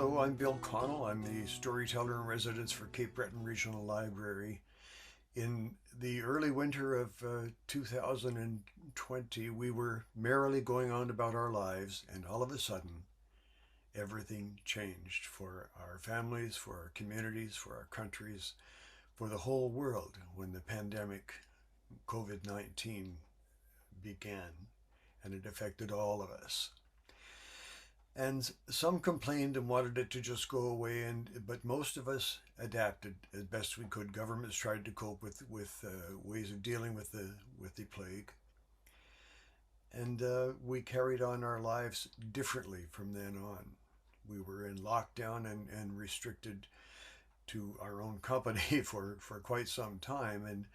Hello, I'm Bill Conall. I'm the storyteller in residence for Cape Breton Regional Library. In the early winter of 2020, we were merrily going on about our lives, and all of a sudden, everything changed for our families, for our communities, for our countries, for the whole world when the pandemic, COVID-19, began, and it affected all of us. And some complained and wanted it to just go away, but most of us adapted as best we could. Governments tried to cope with ways of dealing with the plague, and we carried on our lives differently from then on. We were in lockdown and restricted to our own company for quite some time. And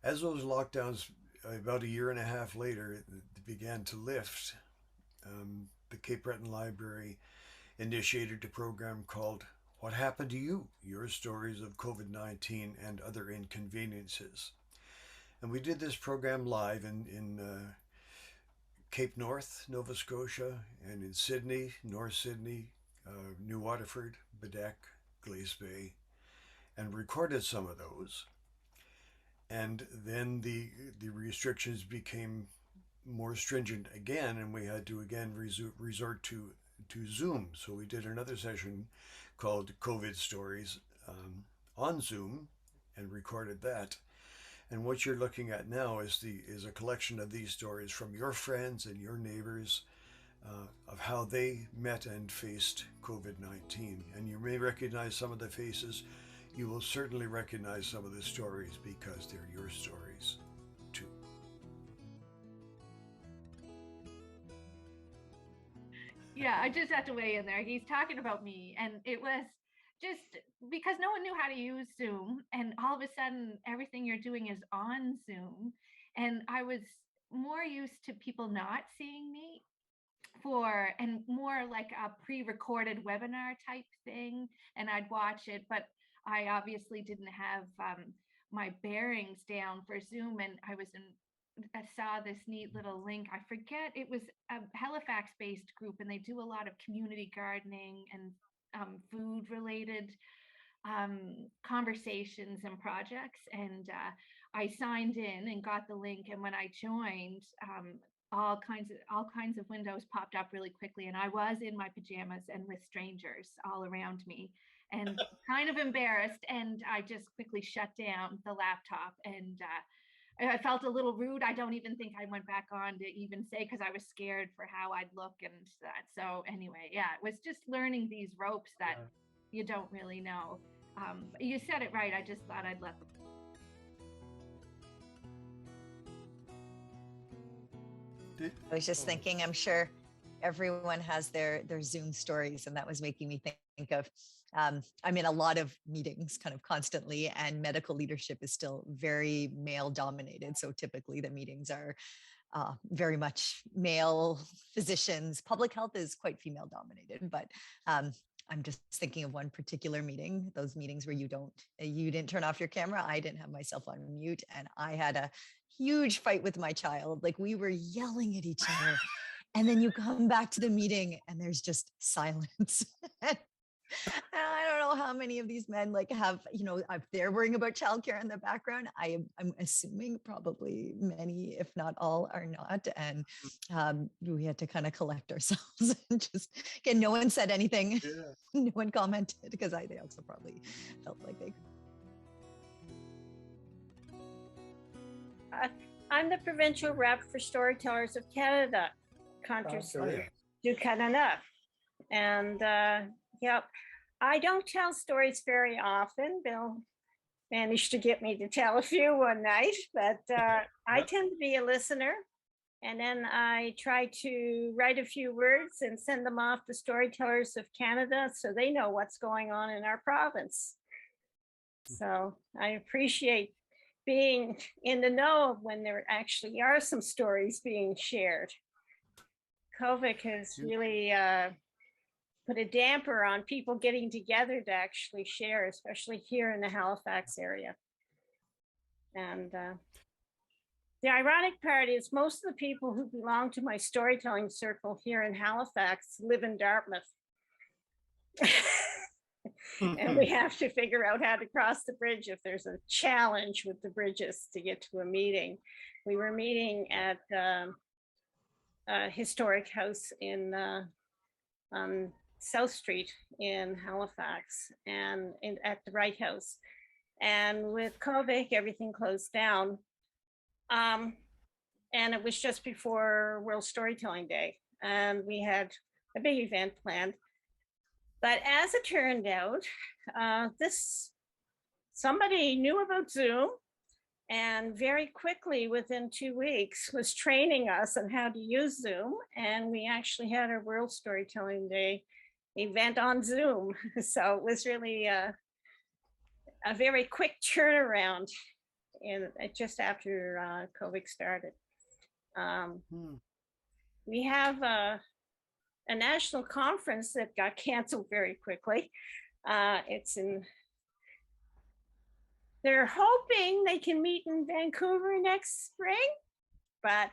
as those lockdowns, about a year and a half later, began to lift, the Cape Breton Library initiated a program called What Happened to You? Your Stories of COVID-19 and Other Inconveniences. And we did this program live in Cape North, Nova Scotia, and in Sydney, North Sydney, New Waterford, Bedeque, Glace Bay, and recorded some of those. And then the restrictions became more stringent again, and we had to again resort to Zoom. So we did another session called COVID Stories on Zoom and recorded that. And what you're looking at now is a collection of these stories from your friends and your neighbors of how they met and faced COVID-19. And you may recognize some of the faces. You will certainly recognize some of the stories because they're your stories too. Yeah, I just had to weigh in there. He's talking about me, and it was just because no one knew how to use Zoom, and all of a sudden, everything you're doing is on Zoom. And I was more used to people not seeing me and more like a pre-recorded webinar type thing, and I'd watch it, but I obviously didn't have my bearings down for Zoom, and I saw this neat little link. I forget, it was a Halifax based group, and they do a lot of community gardening and food related conversations and projects. And I signed in and got the link. And when I joined, all kinds of windows popped up really quickly, and I was in my pajamas and with strangers all around me, and kind of embarrassed. And I just quickly shut down the laptop, and I felt a little rude. I don't even think I went back on to even say, because I was scared for how I'd look and that. So anyway, yeah, it was just learning these ropes that you don't really know. You said it right. I just thought I'd let them. I was just thinking, I'm sure everyone has their Zoom stories, and that was making me think of I'm in a lot of meetings kind of constantly, and medical leadership is still very male dominated. So typically the meetings are very much male physicians. Public health is quite female dominated, but I'm just thinking of one particular meeting, those meetings where you didn't turn off your camera. I didn't have myself on mute, and I had a huge fight with my child. Like, we were yelling at each other. And then you come back to the meeting and there's just silence. I don't know how many of these men have, if they're worrying about childcare in the background. I'm assuming probably many, if not all, are not. And we had to kind of collect ourselves and just, again, no one said anything. Yeah. No one commented because they also probably felt like they. I'm the provincial rep for Storytellers of Canada, Congress du Canada. And yep. I don't tell stories very often. Bill managed to get me to tell a few one night, but I tend to be a listener. And then I try to write a few words and send them off to Storytellers of Canada so they know what's going on in our province. So I appreciate being in the know when there actually are some stories being shared. COVID has really put a damper on people getting together to actually share, especially here in the Halifax area. And the ironic part is most of the people who belong to my storytelling circle here in Halifax live in Dartmouth. And we have to figure out how to cross the bridge if there's a challenge with the bridges to get to a meeting. We were meeting at a historic house in on South Street in Halifax and at the Wright House. And with COVID, everything closed down. And it was just before World Storytelling Day. And we had a big event planned. But as it turned out, somebody knew about Zoom and very quickly, within 2 weeks, was training us on how to use Zoom. And we actually had our World Storytelling Day event on Zoom. So it was really a very quick turnaround just after COVID started. We have a national conference that got canceled very quickly. They're hoping they can meet in Vancouver next spring, but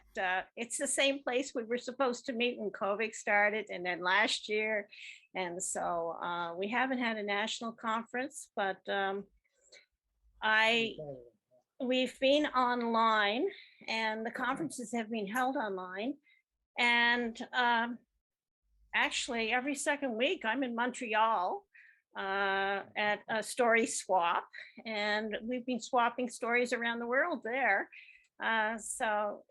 it's the same place we were supposed to meet when COVID started, and then last year. And so we haven't had a national conference, but we've been online, and the conferences have been held online. And actually, every second week, I'm in Montreal at a story swap, and we've been swapping stories around the world there. So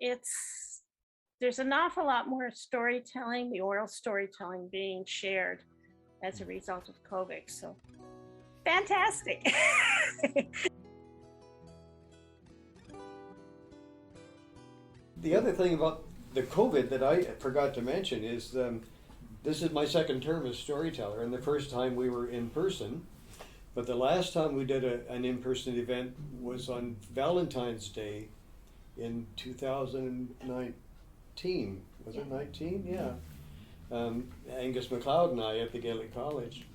there's an awful lot more storytelling, the oral storytelling being shared as a result of COVID. So fantastic. The other thing about the COVID that I forgot to mention is this is my second term as storyteller, and the first time we were in person. But the last time we did an in-person event was on Valentine's Day in 2019. Was it 19? Yeah. Angus MacLeod and I at the Gaelic College.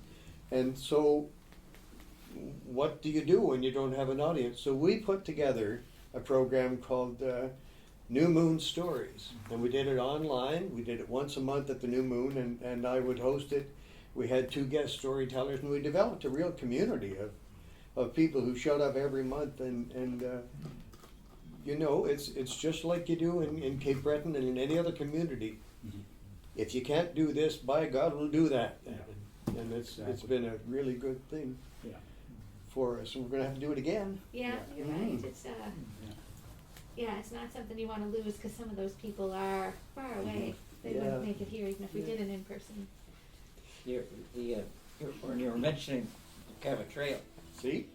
And so what do you do when you don't have an audience? So we put together a program called New Moon Stories, and we did it online. We did it once a month at the New Moon, and I would host it. We had 2 guest storytellers, and we developed a real community of people who showed up every month, and you know, it's just like you do in Cape Breton and in any other community. Mm-hmm. If you can't do this, by God, we'll do that. Yeah. And it's been a really good thing for us, and we're going to have to do it again. Yeah, you're right. It's it's not something you want to lose, because some of those people are far away. They wouldn't make it here even if we did an in-person. When you were mentioning Cabot Trail. See?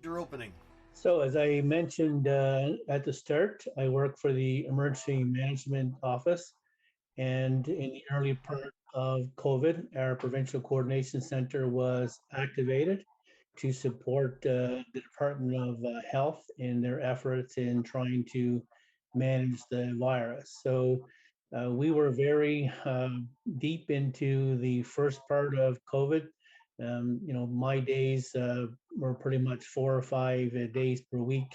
Your opening. So as I mentioned at the start, I work for the Emergency Management Office. And in the early part of COVID, our Provincial Coordination Center was activated to support the Department of Health in their efforts in trying to manage the virus. So we were very deep into the first part of COVID. You know, my days were pretty much 4 or 5 days per week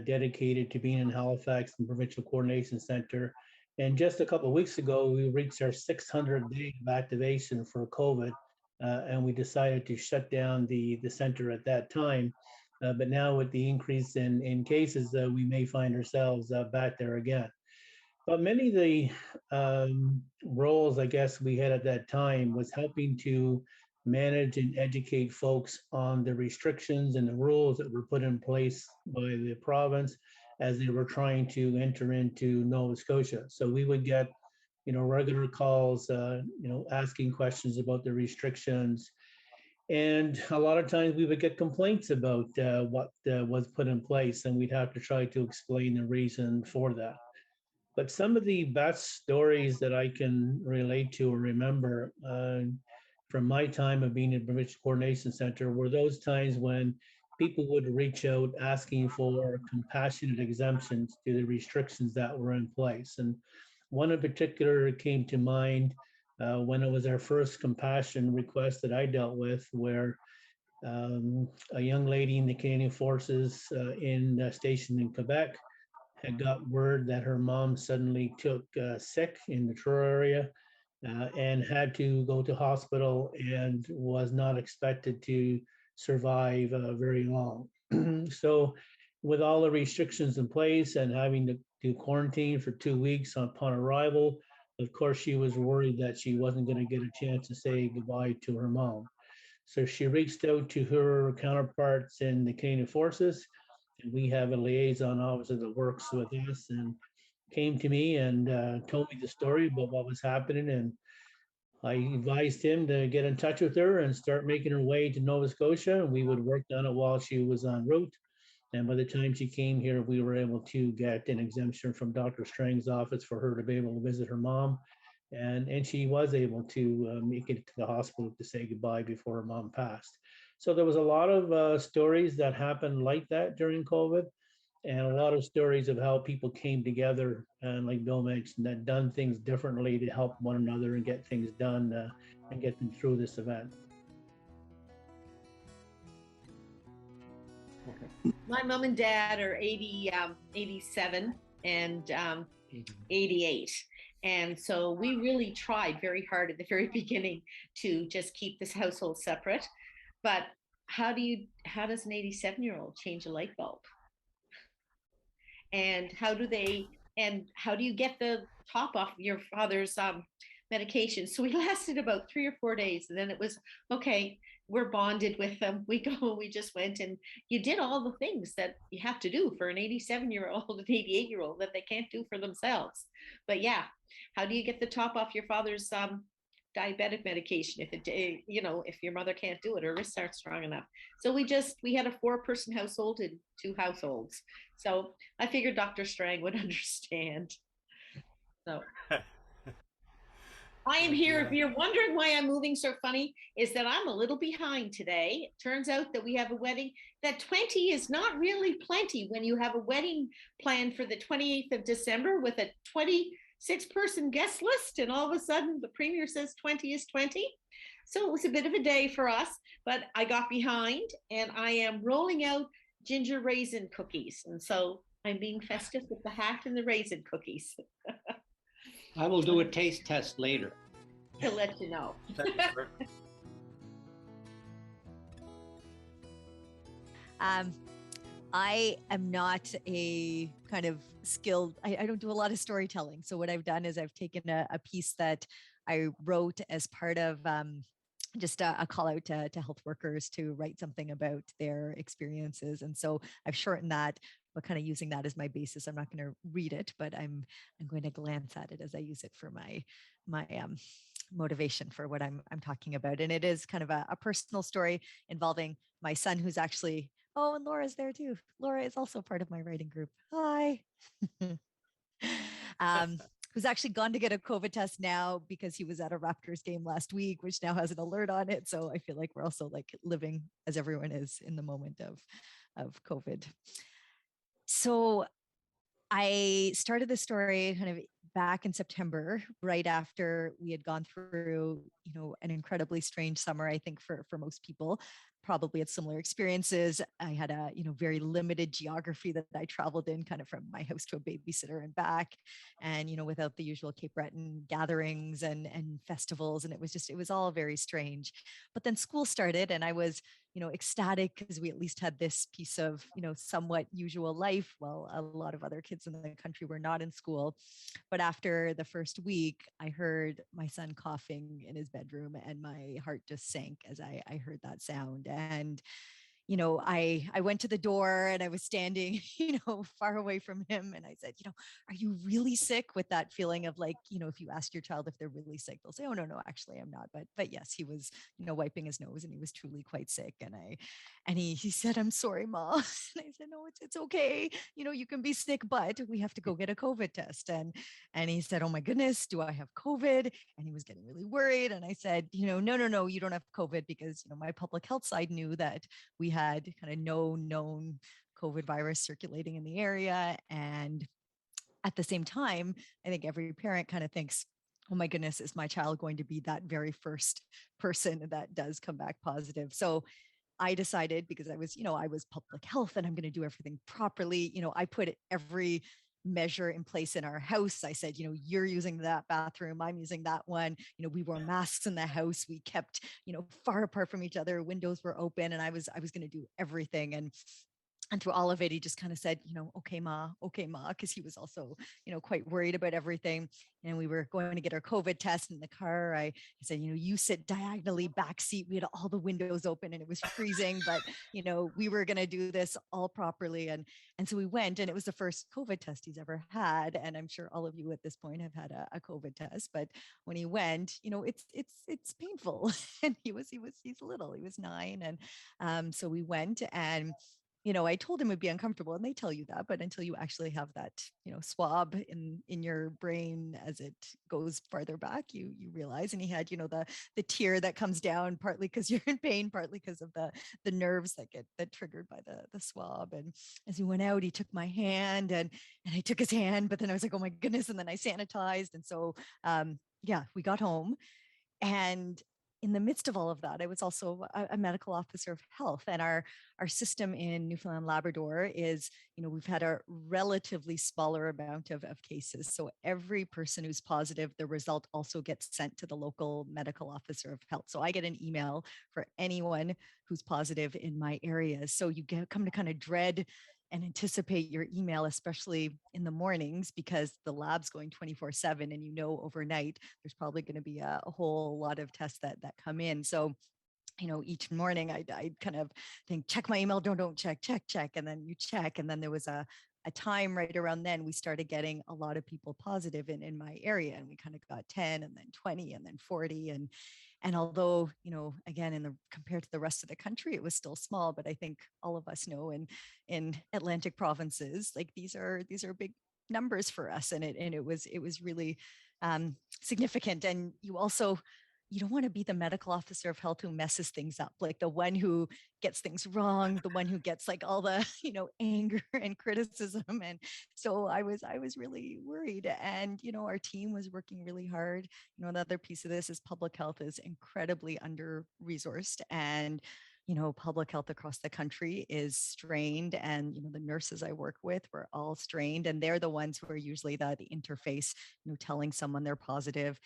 dedicated to being in Halifax and Provincial Coordination Center. And just a couple of weeks ago, we reached our 600th day of activation for COVID, and we decided to shut down the center at that time. But now with the increase in cases, we may find ourselves back there again. But many of the roles, I guess, we had at that time was helping to manage and educate folks on the restrictions and the rules that were put in place by the province as they were trying to enter into Nova Scotia. So we would get, you know, regular calls, you know, asking questions about the restrictions. And a lot of times we would get complaints about what was put in place, and we'd have to try to explain the reason for that. But some of the best stories that I can relate to or remember from my time of being in Provincial Coordination Center were those times when people would reach out asking for compassionate exemptions to the restrictions that were in place. And one in particular came to mind when it was our first compassion request that I dealt with, where A young lady in the Canadian Forces stationed in Quebec had got word that her mom suddenly took sick in the Truro area and had to go to hospital and was not expected to survive very long. So, with all the restrictions in place and having to do quarantine for 2 weeks upon arrival, of course, she was worried that she wasn't going to get a chance to say goodbye to her mom. So she reached out to her counterparts in the Canadian Forces, and we have a liaison officer that works with us and came to me and told me the story about what was happening. And I advised him to get in touch with her and start making her way to Nova Scotia. And we would work on it while she was en route. And by the time she came here, we were able to get an exemption from Dr. Strang's office for her to be able to visit her mom. And she was able to make it to the hospital to say goodbye before her mom passed. So there was a lot of stories that happened like that during COVID, and a lot of stories of how people came together and, like Bill mentioned, that done things differently to help one another and get things done and get them through this event. My mom and dad are 87 and 88. And so we really tried very hard at the very beginning to just keep this household separate. But how does an 87-year-old change a light bulb? And how do you get the top off your father's medication? So we lasted about 3 or 4 days, and then it was okay. We're bonded with them. We just went, and you did all the things that you have to do for an 87-year-old, an 88-year-old that they can't do for themselves. But yeah, how do you get the top off your father's diabetic medication if your mother can't do it, her wrists aren't strong enough? So we had a 4-person household in 2 households. So I figured Dr. Strang would understand. So I am here. If you're wondering why I'm moving so funny, is that I'm a little behind today. It turns out that we have a wedding, that 20 is not really plenty when you have a wedding planned for the 28th of December with a 26-person guest list, and all of a sudden the premier says 20 is 20. So it was a bit of a day for us, but I got behind, and I am rolling out ginger raisin cookies. And so I'm being festive with the hat and the raisin cookies. I will do a taste test later. He'll let you know. I am not a kind of skilled, I don't do a lot of storytelling. So what I've done is I've taken a piece that I wrote as part of just a call out to health workers to write something about their experiences. And so I've shortened that, but kind of using that as my basis. I'm not going to read it, but I'm going to glance at it as I use it for my motivation for what I'm talking about. And it is kind of a personal story involving my son, who's actually, oh, and Laura's there too. Laura is also part of my writing group. Hi. Who's actually gone to get a COVID test now because he was at a Raptors game last week, which now has an alert on it. So I feel like we're also like living as everyone is in the moment of COVID. So I started the story kind of back in September, right after we had gone through, an incredibly strange summer, I think for most people. Probably had similar experiences. I had a, very limited geography that I traveled in, kind of from my house to a babysitter and back, and, without the usual Cape Breton gatherings and festivals. And it was all very strange. But then school started, and I was, ecstatic because we at least had this piece of, somewhat usual life. Well, a lot of other kids in the country were not in school. But after the first week, I heard my son coughing in his bedroom, and my heart just sank as I heard that sound. And I went to the door, and I was standing, far away from him. And I said, are you really sick? With that feeling of like, if you ask your child if they're really sick, they'll say, oh, no, actually I'm not. But yes, he was, wiping his nose, and he was truly quite sick. And he said, I'm sorry, Mom. And I said, no, it's okay. You can be sick, but we have to go get a COVID test. And he said, oh my goodness, do I have COVID? And he was getting really worried. And I said, no, you don't have COVID, because, my public health side knew that we had kind of no known COVID virus circulating in the area. And at the same time, I think every parent kind of thinks, oh my goodness, is my child going to be that very first person that does come back positive? So I decided, because I was, I was public health and I'm going to do everything properly. I put every measure in place in our house. I said, you're using that bathroom, I'm using that one. We wore masks in the house. We kept, far apart from each other. Windows were open, and I was going to do everything. And through all of it, he just kind of said, okay, ma, because he was also, quite worried about everything. And we were going to get our COVID test in the car. I said, you sit diagonally back seat. We had all the windows open and it was freezing, but, we were going to do this all properly. And so we went, and it was the first COVID test he's ever had. And I'm sure all of you at this point have had a COVID test, but when he went, it's painful. And he's little, he was 9. And so we went, and I told him it'd be uncomfortable, and they tell you that, but until you actually have that, swab in your brain as it goes farther back, you realize. And he had, the tear that comes down, partly because you're in pain, partly because of the nerves that get triggered by the swab. And as he went out, he took my hand, and I took his hand, but then I was like, oh my goodness. And then I sanitized. And so, we got home. And in the midst of all of that, I was also a medical officer of health. And our system in Newfoundland Labrador is, we've had a relatively smaller amount of cases. So every person who's positive, the result also gets sent to the local medical officer of health. So I get an email for anyone who's positive in my area. So you come to kind of dread and anticipate your email, especially in the mornings, because the lab's going 24/7, and overnight there's probably going to be a whole lot of tests that come in. So each morning I'd kind of think, check my email, don't check, and then you check. And then there was a time right around then we started getting a lot of people positive in my area, and we kind of got 10, and then 20, and then 40. And although, again, compared to the rest of the country, it was still small, but I think all of us know in Atlantic provinces, like these are big numbers for us. And it was really significant. And you don't want to be the medical officer of health who messes things up, like the one who gets things wrong, the one who gets like all the, anger and criticism. And so I was really worried. And, our team was working really hard. Another piece of this is public health is incredibly under-resourced, and public health across the country is strained. And, the nurses I work with were all strained, and they're the ones who are usually the interface, telling someone they're positive,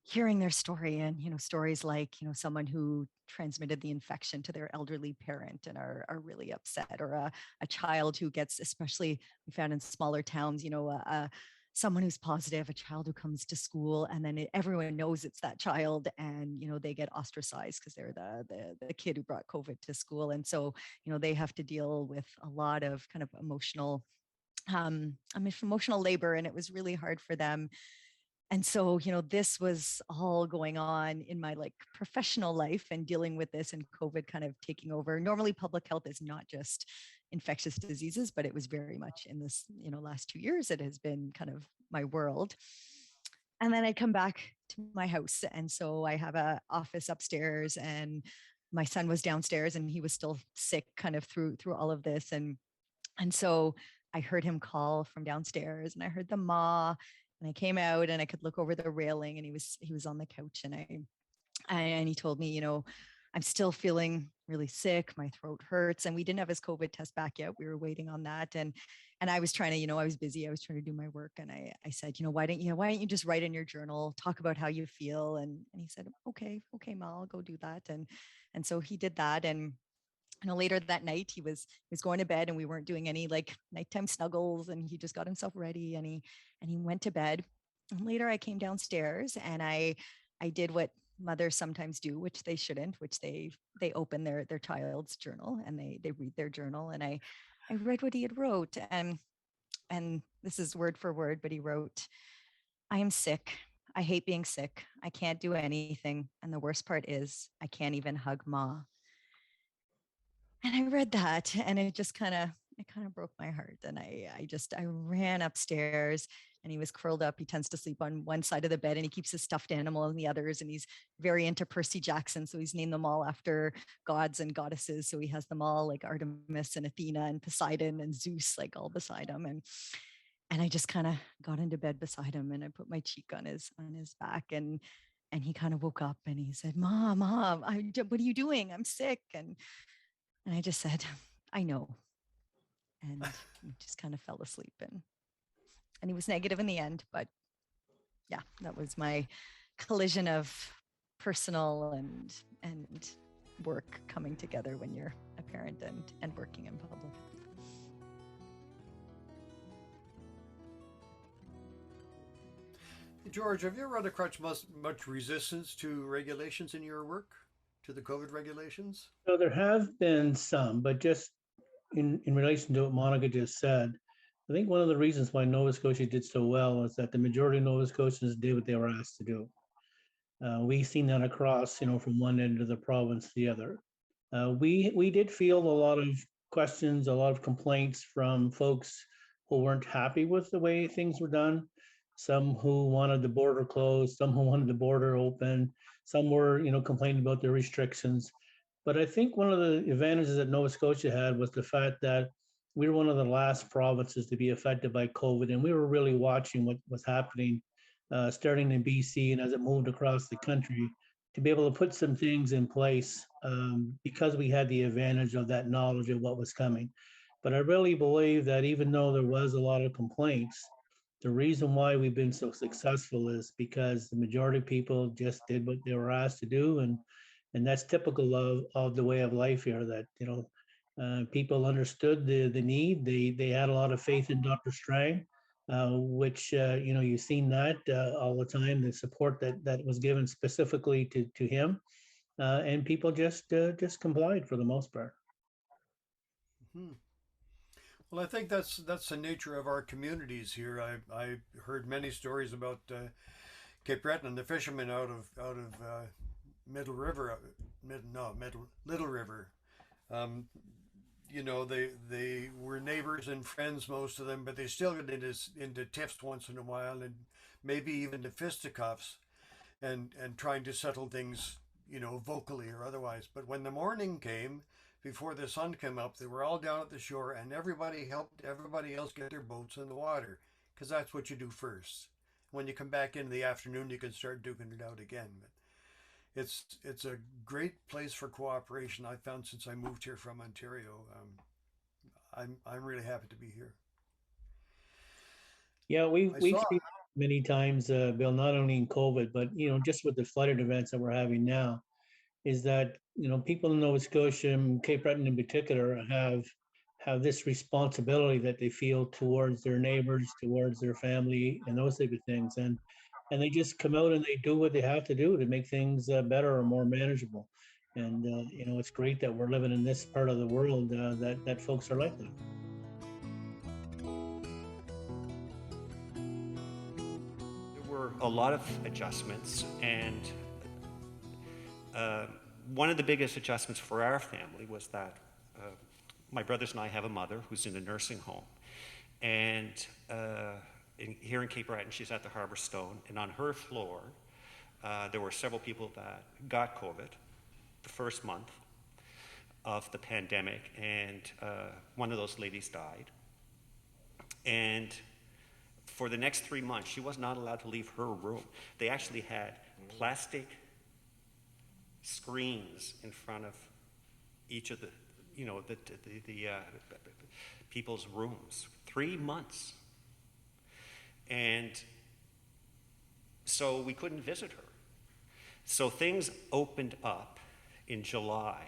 hearing their story, and stories like someone who transmitted the infection to their elderly parent and are really upset, or a child who gets, especially we found in smaller towns, someone who's positive, a child who comes to school, and then everyone knows it's that child, and they get ostracized because they're the kid who brought COVID to school. And so they have to deal with a lot of kind of emotional labor, and it was really hard for them. And so, this was all going on in my professional life, and dealing with this, and COVID kind of taking over. Normally public health is not just infectious diseases, but it was very much in this, last 2 years, it has been kind of my world. And then I come back to my house. And so I have an office upstairs, and my son was downstairs, and he was still sick kind of through all of this. And so I heard him call from downstairs, and I heard the ma. And I came out, and I could look over the railing, and he was on the couch, and he told me, I'm still feeling really sick. My throat hurts. And we didn't have his COVID test back yet. We were waiting on that. And I was trying to, I was busy. I was trying to do my work. And I said, why don't you just write in your journal, talk about how you feel? And he said, okay, ma, I'll go do that. And so he did that. And later that night, he was going to bed, and we weren't doing any nighttime snuggles, and he just got himself ready, and he went to bed. And later I came downstairs, and I did what mothers sometimes do, which they shouldn't, which they open their child's journal, and they read their journal. And I read what he had wrote, and this is word for word, but he wrote, I am sick. I hate being sick. I can't do anything. And the worst part is I can't even hug Ma. And I read that, and it kind of broke my heart. And I ran upstairs, and he was curled up. He tends to sleep on one side of the bed, and he keeps his stuffed animal on the others. And he's very into Percy Jackson. So he's named them all after gods and goddesses. So he has them all like Artemis and Athena and Poseidon and Zeus, like all beside him. And I just kind of got into bed beside him, and I put my cheek on his back, and he kind of woke up, and he said, Mom, what are you doing? I'm sick. And And I just said, I know. And he just kind of fell asleep, and he was negative in the end. But yeah, that was my collision of personal and work coming together when you're a parent and working in public. George, have you run across much resistance to regulations in your work, to the COVID regulations? So there have been some, but just in relation to what Monica just said, I think one of the reasons why Nova Scotia did so well is that the majority of Nova Scotians did what they were asked to do. We've seen that across, from one end of the province to the other. We did feel a lot of questions, a lot of complaints from folks who weren't happy with the way things were done. Some who wanted the border closed, some who wanted the border open, some were, complaining about the restrictions. But I think one of the advantages that Nova Scotia had was the fact that we were one of the last provinces to be affected by COVID, and we were really watching what was happening, starting in BC and as it moved across the country, to be able to put some things in place because we had the advantage of that knowledge of what was coming. But I really believe that even though there was a lot of complaints, the reason why we've been so successful is because the majority of people just did what they were asked to do, and that's typical of the way of life here. That people understood the need. They had a lot of faith in Dr. Strang, which you've seen that all the time. The support that was given specifically to him, and people just complied for the most part. Hmm. Well, I think that's the nature of our communities here. I heard many stories about Cape Breton and the fishermen out of Middle River, Little River. Um, they were neighbors and friends, most of them, but they still get into tiffs once in a while, and maybe even to fisticuffs, and trying to settle things, vocally or otherwise. But when the morning came, before the sun came up, they were all down at the shore, and everybody helped everybody else get their boats in the water, because that's what you do first. When you come back in the afternoon, you can start duking it out again. But it's a great place for cooperation. I found since I moved here from Ontario. I'm really happy to be here. Yeah, we've I we've saw. seen many times, Bill, not only in COVID, but just with the flooded events that we're having now, is that people in Nova Scotia and Cape Breton in particular have this responsibility that they feel towards their neighbors, towards their family, and those type of things, and they just come out and they do what they have to do to make things better or more manageable. And it's great that we're living in this part of the world that folks are like that. There were a lot of adjustments, and one of the biggest adjustments for our family was that my brothers and I have a mother who's in a nursing home, and here in Cape Breton, she's at the Harbour Stone, and on her floor, there were several people that got COVID the first month of the pandemic, and one of those ladies died. And for the next 3 months, she was not allowed to leave her room. They actually had plastic screens in front of each of the people's rooms. 3 months. And so we couldn't visit her. So things opened up in July,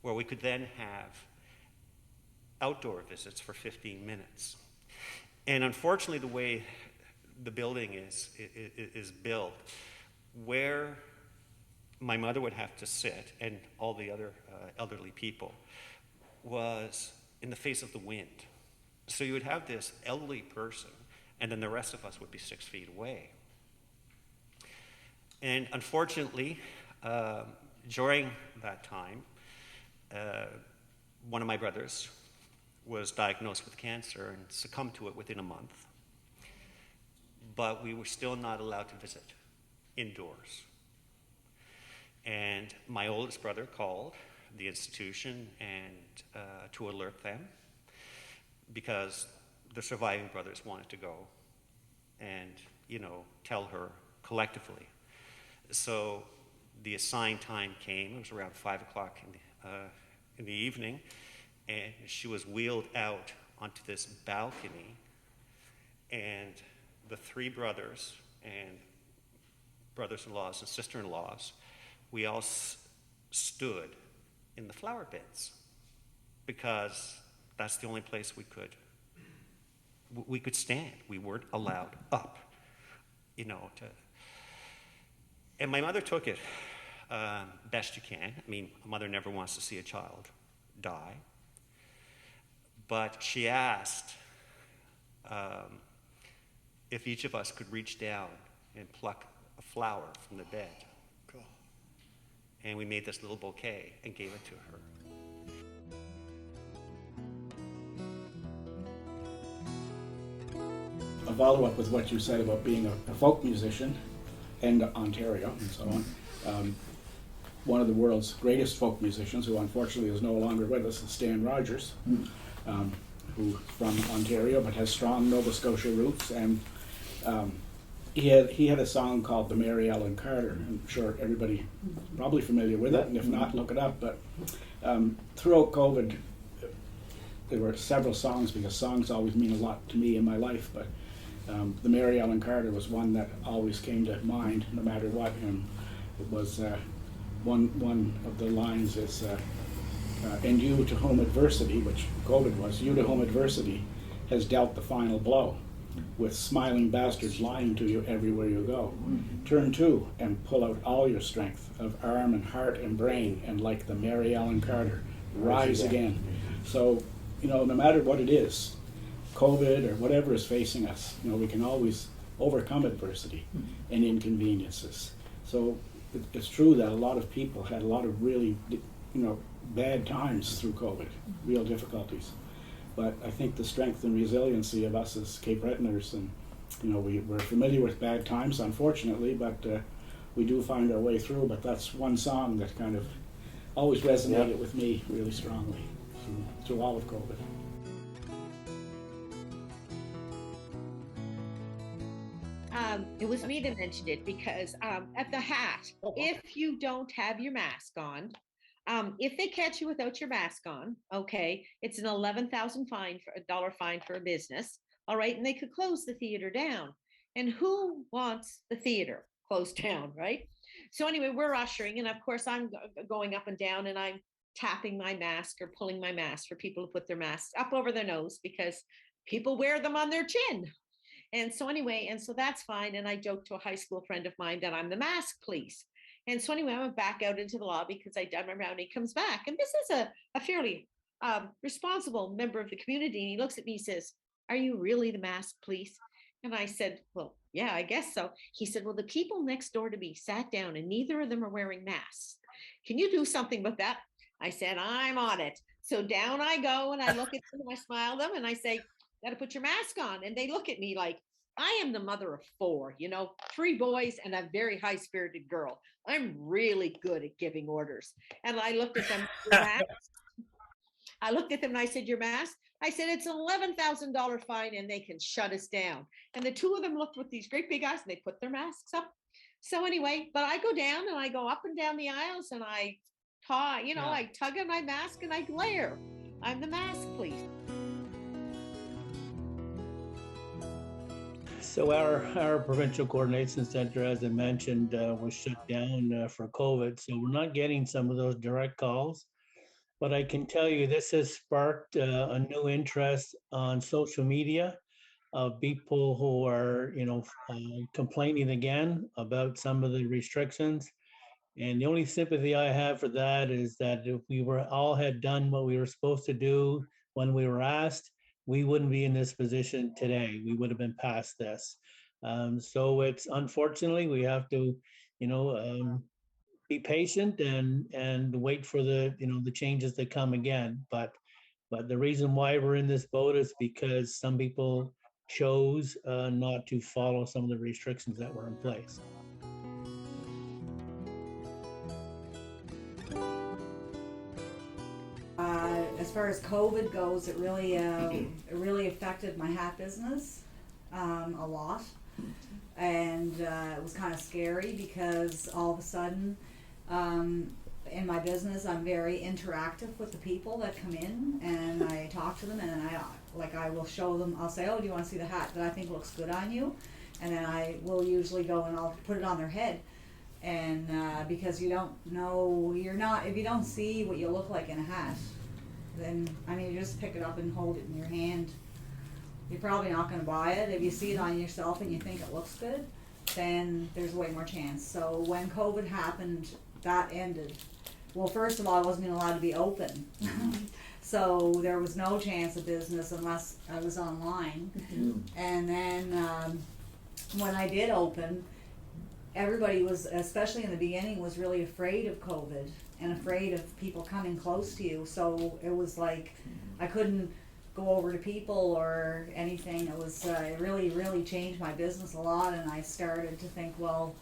where we could then have outdoor visits for 15 minutes. And unfortunately, the way the building is built, where my mother would have to sit and all the other elderly people was in the face of the wind. So you would have this elderly person, and then the rest of us would be 6 feet away. And unfortunately, during that time, one of my brothers was diagnosed with cancer and succumbed to it within a month. But we were still not allowed to visit indoors. And my oldest brother called the institution and to alert them, because the surviving brothers wanted to go and tell her collectively. So the assigned time came. It was around 5 o'clock in the evening, and she was wheeled out onto this balcony, and the three brothers and brothers-in-laws and sister-in-laws, we all stood in the flower beds because that's the only place we could stand. We weren't allowed up, and my mother took it best you can. I mean, a mother never wants to see a child die, but she asked if each of us could reach down and pluck a flower from the bed. Cool. And we made this little bouquet and gave it to her. A follow-up with what you said about being a folk musician and Ontario and so on. One of the world's greatest folk musicians, who unfortunately is no longer with us, is Stan Rogers, who's from Ontario but has strong Nova Scotia roots. And he had a song called The Mary Ellen Carter. I'm sure everybody probably familiar with it, and if not, look it up. But throughout COVID, there were several songs, because songs always mean a lot to me in my life. But The Mary Ellen Carter was one that always came to mind, no matter what. And it was one of the lines is, and you to whom adversity, which COVID was, you to whom adversity has dealt the final blow, with smiling bastards lying to you everywhere you go. Turn to and pull out all your strength of arm and heart and brain, and like the Mary Ellen Carter, rise again. So, no matter what it is, COVID or whatever is facing us, we can always overcome adversity and inconveniences. So it's true that a lot of people had a lot of really, bad times through COVID, real difficulties. But I think the strength and resiliency of us as Cape Bretoners, and we're familiar with bad times, unfortunately, but we do find our way through. But that's one song that kind of always resonated with me really strongly through all of COVID. It was me that mentioned it, because at the hat, if you don't have your mask on, if they catch you without your mask on, okay, it's an $11,000 fine for a business, all right, and they could close the theater down. And who wants the theater closed down, right? So anyway, we're ushering, and of course I'm going up and down, and I'm tapping my mask or pulling my mask for people to put their masks up over their nose, because people wear them on their chin. And so anyway, and so that's fine. And I joked to a high school friend of mine that I'm the mask police. And so anyway, I went back out into the lobby, because I remember when he comes back. And this is a fairly responsible member of the community. And he looks at me and says, "Are you really the mask police?" And I said, "Well, yeah, I guess so." He said, "Well, the people next door to me sat down and neither of them are wearing masks. Can you do something with that?" I said, "I'm on it." So down I go, and I look at them, and I smile at them, and I say, "Got to put your mask on." And they look at me like I am the mother of 4, 3 boys and a very high-spirited girl. I'm really good at giving orders. And I looked at them, I looked at them and I said, "Your mask?" I said, "It's an $11,000 fine and they can shut us down." And the two of them looked with these great big eyes and they put their masks up. So anyway, but I go down and I go up and down the aisles and I I tug on my mask and I glare. I'm the mask police. So our provincial coordination center, as I mentioned, was shut down for COVID. So we're not getting some of those direct calls. But I can tell you this has sparked a new interest on social media of people who are, complaining again about some of the restrictions. And the only sympathy I have for that is that if we all had done what we were supposed to do when we were asked, we wouldn't be in this position today. We would have been past this. So it's unfortunately we have to, be patient and wait for the changes to come again. But the reason why we're in this boat is because some people chose not to follow some of the restrictions that were in place. As far as COVID goes, it really affected my hat business a lot, and it was kind of scary because all of a sudden in my business, I'm very interactive with the people that come in, and I talk to them, and I will show them. I'll say, "Oh, do you want to see the hat that I think looks good on you?" And then I will usually go and I'll put it on their head, and because you don't know, if you don't see what you look like in a hat, then you just pick it up and hold it in your hand. You're probably not going to buy it. If you see it on yourself and you think it looks good, then there's way more chance. So when COVID happened, that ended. Well, first of all, I wasn't even allowed to be open. So there was no chance of business unless I was online. And then when I did open, everybody was, especially in the beginning, was really afraid of COVID and afraid of people coming close to you. So it was like I couldn't go over to people or anything. It was it really changed my business a lot, and I started to think, well,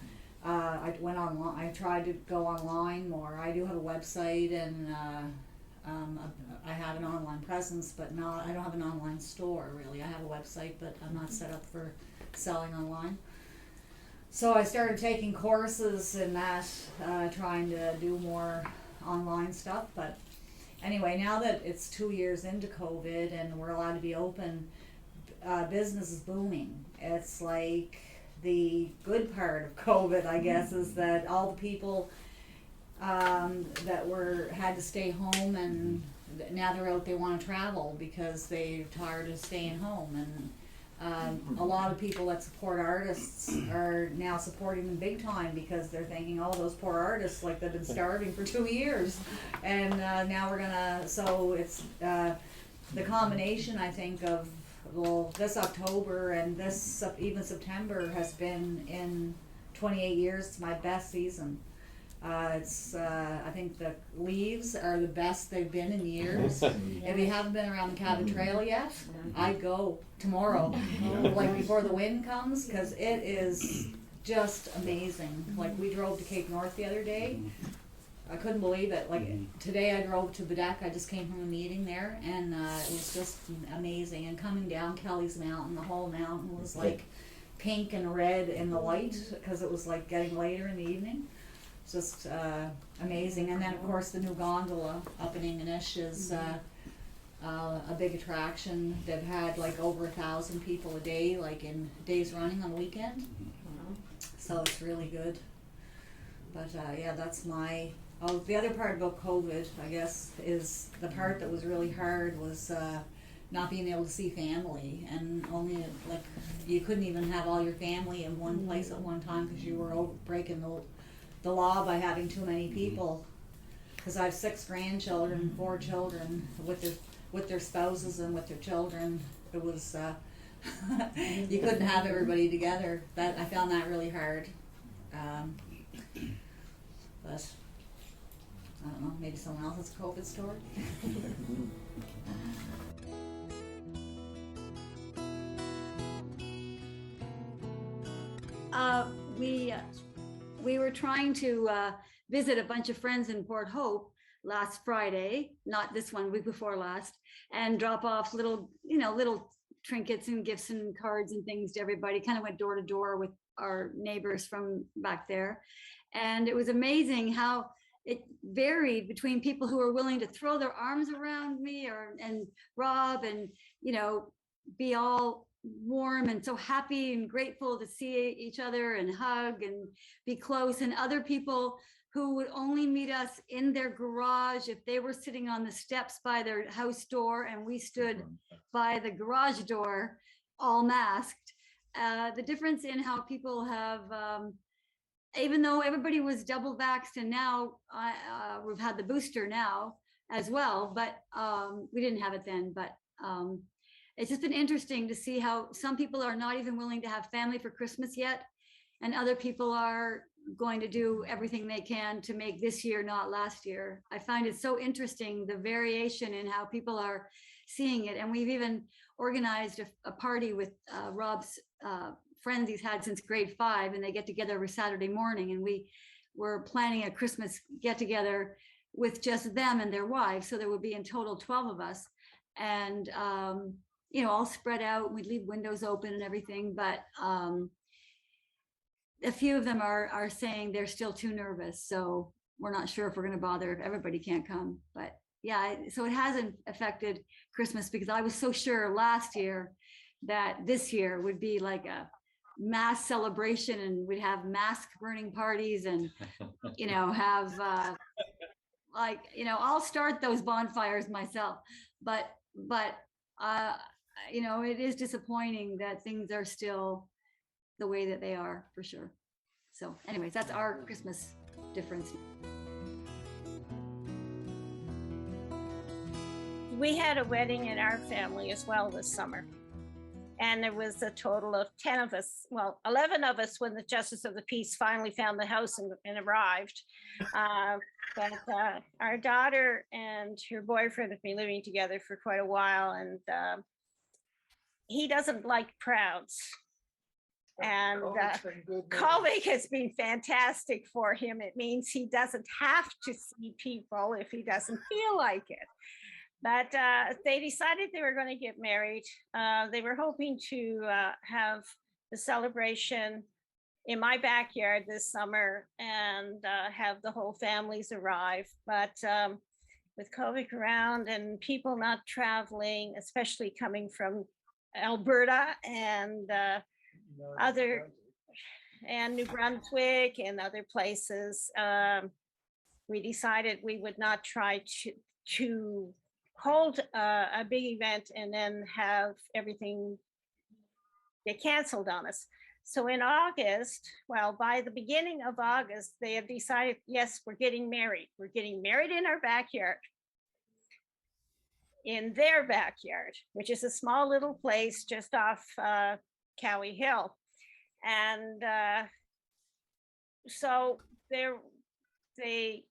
I went online. I tried to go online more. I do have a website, and I have an online presence, but I don't have an online store really. I have a website, but I'm not set up for selling online. So I started taking courses in that, trying to do more online stuff. But anyway, now that it's 2 years into COVID and we're allowed to be open, business is booming. It's like the good part of COVID, I guess, is that all the people that had to stay home, and now they're out, they want to travel because they're tired of staying home. And a lot of people that support artists are now supporting them big time because they're thinking, oh, those poor artists, like they've been starving for 2 years, and now we're gonna. So it's the combination, I think, of this October and this even September has been, in 28 years, it's my best season. I think the leaves are the best they've been in years. If you haven't been around the Cabot Trail yet, I'd go tomorrow, like before the wind comes, because it is just amazing. Like we drove to Cape North the other day. I couldn't believe it. Like today I drove to Bedeck. I just came from a meeting there, and it was just amazing. And coming down Kelly's Mountain, the whole mountain was like pink and red in the light because it was like getting later in the evening. Just amazing. And then of course the new gondola up in Ingonish is a big attraction. They've had like over 1,000 people a day, like in days running on the weekend. So it's really good. But yeah, that's my. Oh, the other part about COVID, I guess, is the part that was really hard was not being able to see family, and only like you couldn't even have all your family in one place at one time because you were breaking the law by having too many people. Because I have 6 grandchildren, 4 children with their spouses and with their children. It was you couldn't have everybody together. I found that really hard. But I don't know, maybe someone else has a COVID story. We were trying to visit a bunch of friends in Port Hope last Friday, not this one, week before last, and drop off little trinkets and gifts and cards and things to everybody. Kind of went door to door with our neighbors from back there. And it was amazing how it varied between people who were willing to throw their arms around me and Rob and, be all warm and so happy and grateful to see each other and hug and be close, and other people who would only meet us in their garage if they were sitting on the steps by their house door and we stood by the garage door all masked. The difference in how people have even though everybody was double vaxxed, and now we've had the booster now as well, but we didn't have it then. But it's just been interesting to see how some people are not even willing to have family for Christmas yet, and other people are going to do everything they can to make this year not last year. I find it so interesting, the variation in how people are seeing it. And we've even organized a party with Rob's friends he's had since grade 5, and they get together every Saturday morning, and we were planning a Christmas get together with just them and their wives, so there would be in total 12 of us, and all spread out. We'd leave windows open and everything, but a few of them are saying they're still too nervous. So we're not sure if we're going to bother if everybody can't come. But yeah, so it hasn't affected Christmas, because I was so sure last year that this year would be like a mass celebration and we'd have mask burning parties and, have I'll start those bonfires myself. But it is disappointing that things are still the way that they are, for sure. So anyways, that's our Christmas difference. We had a wedding in our family as well this summer. And there was a total of 10 of us, 11 of us when the Justice of the Peace finally found the house and arrived. But our daughter and her boyfriend have been living together for quite a while, and he doesn't like crowds. And COVID has been fantastic for him. It means he doesn't have to see people if he doesn't feel like it. But they decided they were going to get married. They were hoping to have the celebration in my backyard this summer and have the whole families arrive. But with COVID around and people not traveling, especially coming from Alberta and New Brunswick and other places, we decided we would not try to hold a big event and then have everything get canceled on us. So in August, by the beginning of August, they have decided, yes, we're getting married. We're getting married in our backyard, in their backyard, which is a small little place just off Cowie Hill. And so they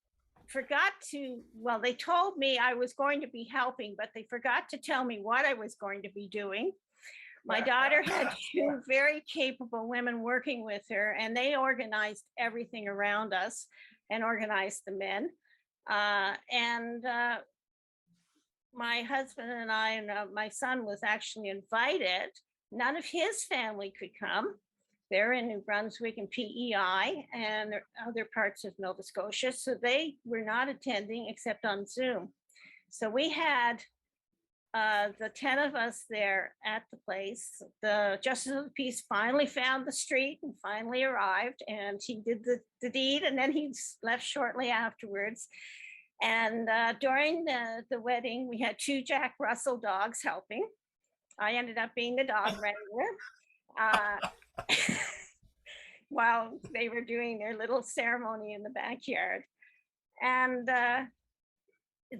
forgot to, they told me I was going to be helping, but they forgot to tell me what I was going to be doing. My daughter had two very capable women working with her, and they organized everything around us and organized the men. My husband and I and my son was actually invited. None of his family could come. They're in New Brunswick and PEI and other parts of Nova Scotia. So they were not attending except on Zoom. So we had the 10 of us there at the place. The Justice of the Peace finally found the street and finally arrived, and he did the deed, and then he left shortly afterwards. And during the wedding, we had 2 Jack Russell dogs helping. I ended up being the dog wrangler. While they were doing their little ceremony in the backyard. And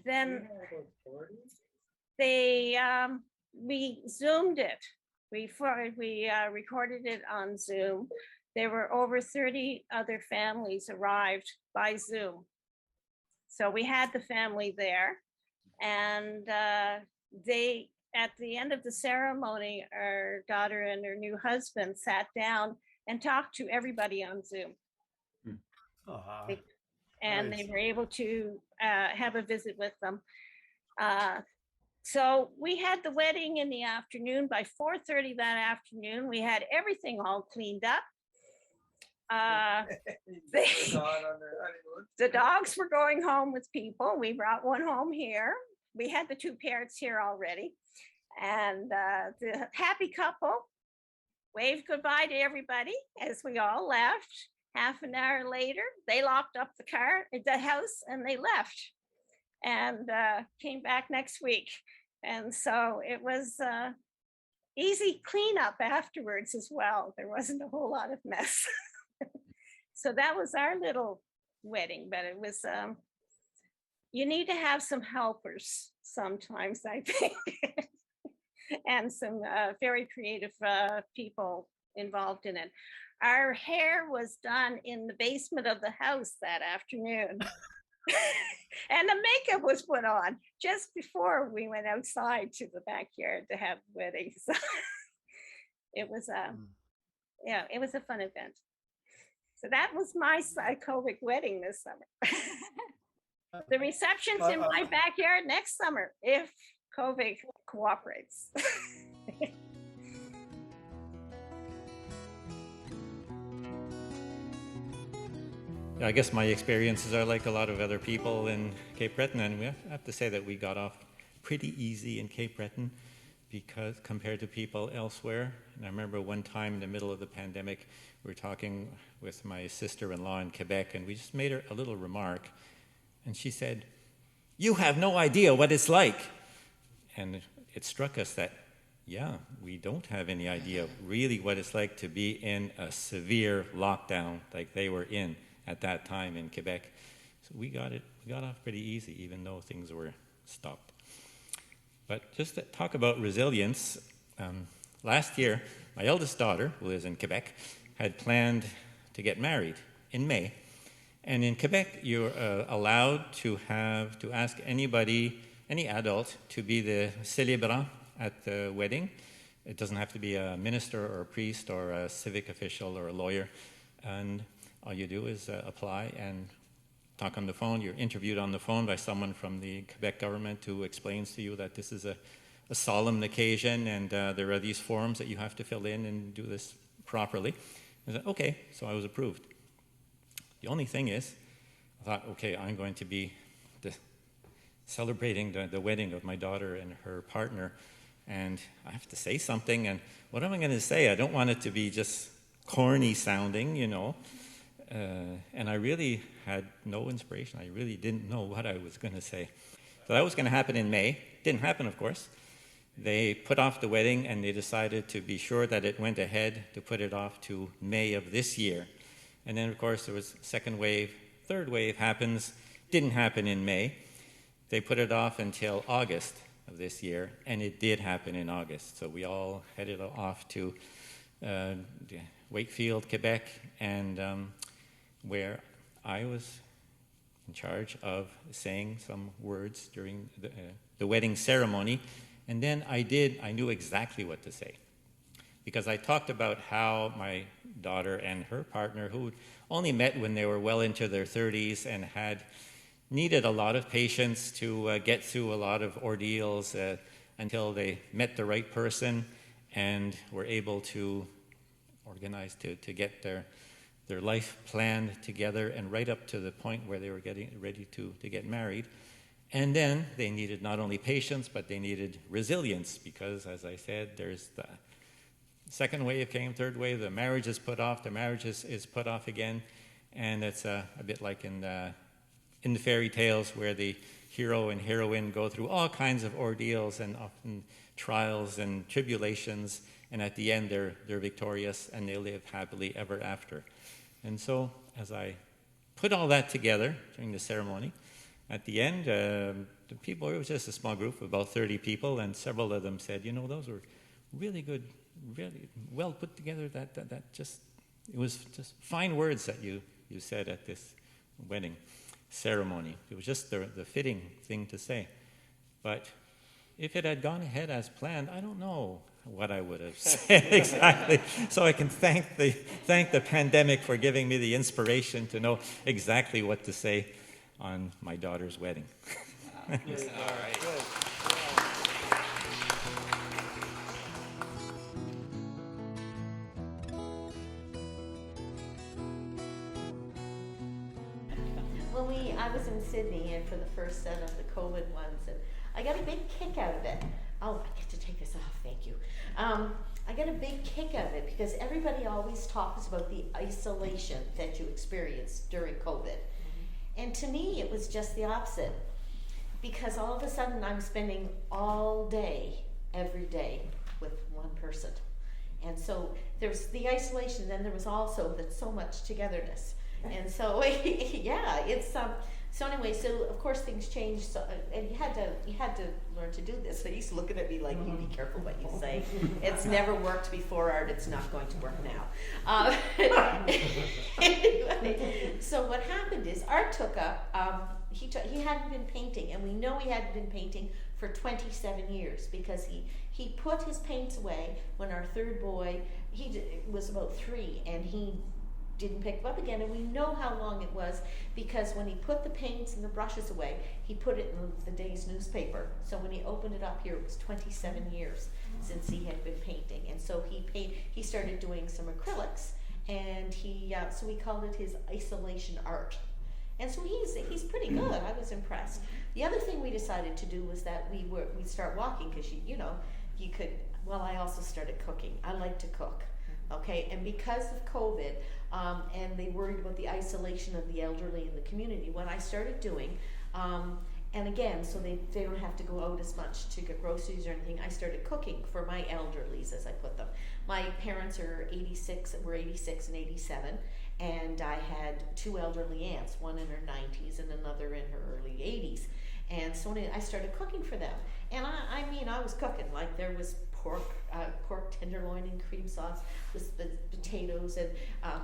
then we Zoomed it. We recorded it on Zoom. There were over 30 other families arrived by Zoom. So we had the family there, and at the end of the ceremony, our daughter and her new husband sat down and talked to everybody on Zoom. And nice. They were able to have a visit with them. So we had the wedding in the afternoon. By 4:30 that afternoon, we had everything all cleaned up. The dogs were going home with people. We brought one home here. We had the 2 parrots here already. And the happy couple waved goodbye to everybody as we all left. Half an hour later, they locked up the house, and they left and came back next week. And so it was easy cleanup afterwards as well. There wasn't a whole lot of mess. So that was our little wedding, but it was, you need to have some helpers sometimes, I think. And some very creative people involved in it. Our hair was done in the basement of the house that afternoon. And the makeup was put on just before we went outside to the backyard to have the wedding. So it was it was a fun event. So that was my COVID wedding this summer. The reception's in my backyard next summer, if COVID cooperates. I guess my experiences are like a lot of other people in Cape Breton, and we have to say that we got off pretty easy in Cape Breton because compared to people elsewhere. And I remember one time in the middle of the pandemic, we were talking with my sister-in-law in Quebec, and we just made her a little remark, and she said, "You have no idea what it's like." And it struck us that, yeah, we don't have any idea really what it's like to be in a severe lockdown like they were in at that time in Quebec. So we got off pretty easy, even though things were stopped. But just to talk about resilience, last year, my eldest daughter, who lives in Quebec, had planned to get married in May. And in Quebec, you're allowed to ask anybody, any adult, to be the célébrant at the wedding. It doesn't have to be a minister or a priest or a civic official or a lawyer. And all you do is apply and talk on the phone. You're interviewed on the phone by someone from the Quebec government who explains to you that this is a solemn occasion and there are these forms that you have to fill in and do this properly. I said, okay, so I was approved. The only thing is, I thought, okay, I'm going to be celebrating the wedding of my daughter and her partner, and I have to say something, and what am I going to say? I don't want it to be just corny sounding, you know. And I really had no inspiration. I really didn't know what I was going to say. So that was going to happen in May. Didn't happen, of course. They put off the wedding, and they decided to be sure that it went ahead to put it off to May of this year. And then, of course, there was second wave, third wave happens. Didn't happen in May. They put it off until August of this year, and it did happen in August. So we all headed off to Wakefield, Quebec, and where I was in charge of saying some words during the wedding ceremony. And then I knew exactly what to say. Because I talked about how my daughter and her partner, who only met when they were well into their 30s and had needed a lot of patience to get through a lot of ordeals until they met the right person and were able to organize to get their life planned together and right up to the point where they were getting ready to get married. And then they needed not only patience, but they needed resilience because, as I said, there's the second wave came, third wave, the marriage is put off, the marriage is put off again. And it's a bit like in the fairy tales where the hero and heroine go through all kinds of ordeals and often trials and tribulations, and at the end they're victorious and they live happily ever after. And so as I put all that together during the ceremony, at the end, the people, it was just a small group of about 30 people, and several of them said, you know, those were really good, really well put together, it was just fine words that you said at this wedding ceremony. It was just the fitting thing to say. But if it had gone ahead as planned, I don't know what I would have said exactly. So I can thank the pandemic for giving me the inspiration to know exactly what to say on my daughter's wedding. All right. Good. I was in Sydney and for the first set of the COVID ones, and I got a big kick out of it. Oh, I get to take this off, thank you. I got a big kick out of it because everybody always talks about the isolation that you experienced during COVID. Mm-hmm. And to me, it was just the opposite, because all of a sudden I'm spending all day, every day, with one person. And so there's the isolation, then there was also so much togetherness. And so, yeah, it's so anyway, so of course things changed. So, and you had to learn to do this. So he's looking at me like, you be careful what you say. It's never worked before, Art. It's not going to work now. Anyway, so what happened is Art took up. He hadn't been painting, and we know he hadn't been painting for 27 years because he put his paints away when our third boy was about 3, and he didn't pick them up again, and we know how long it was because when he put the paints and the brushes away, he put it in the day's newspaper. So when he opened it up here, it was 27 years since he had been painting, and so he started doing some acrylics, and so we called it his isolation art. And so he's pretty good. I was impressed. The other thing we decided to do was that we'd start walking, because you could. Well, I also started cooking. I like to cook. Okay, and because of COVID, and they worried about the isolation of the elderly in the community, what I started doing, and again, so they don't have to go out as much to get groceries or anything, I started cooking for my elderlies, as I put them. My parents were 86 and 87, and I had 2 elderly aunts, one in her 90s and another in her early 80s. And so I started cooking for them. And I mean, I was cooking, like there was pork tenderloin and cream sauce with the potatoes and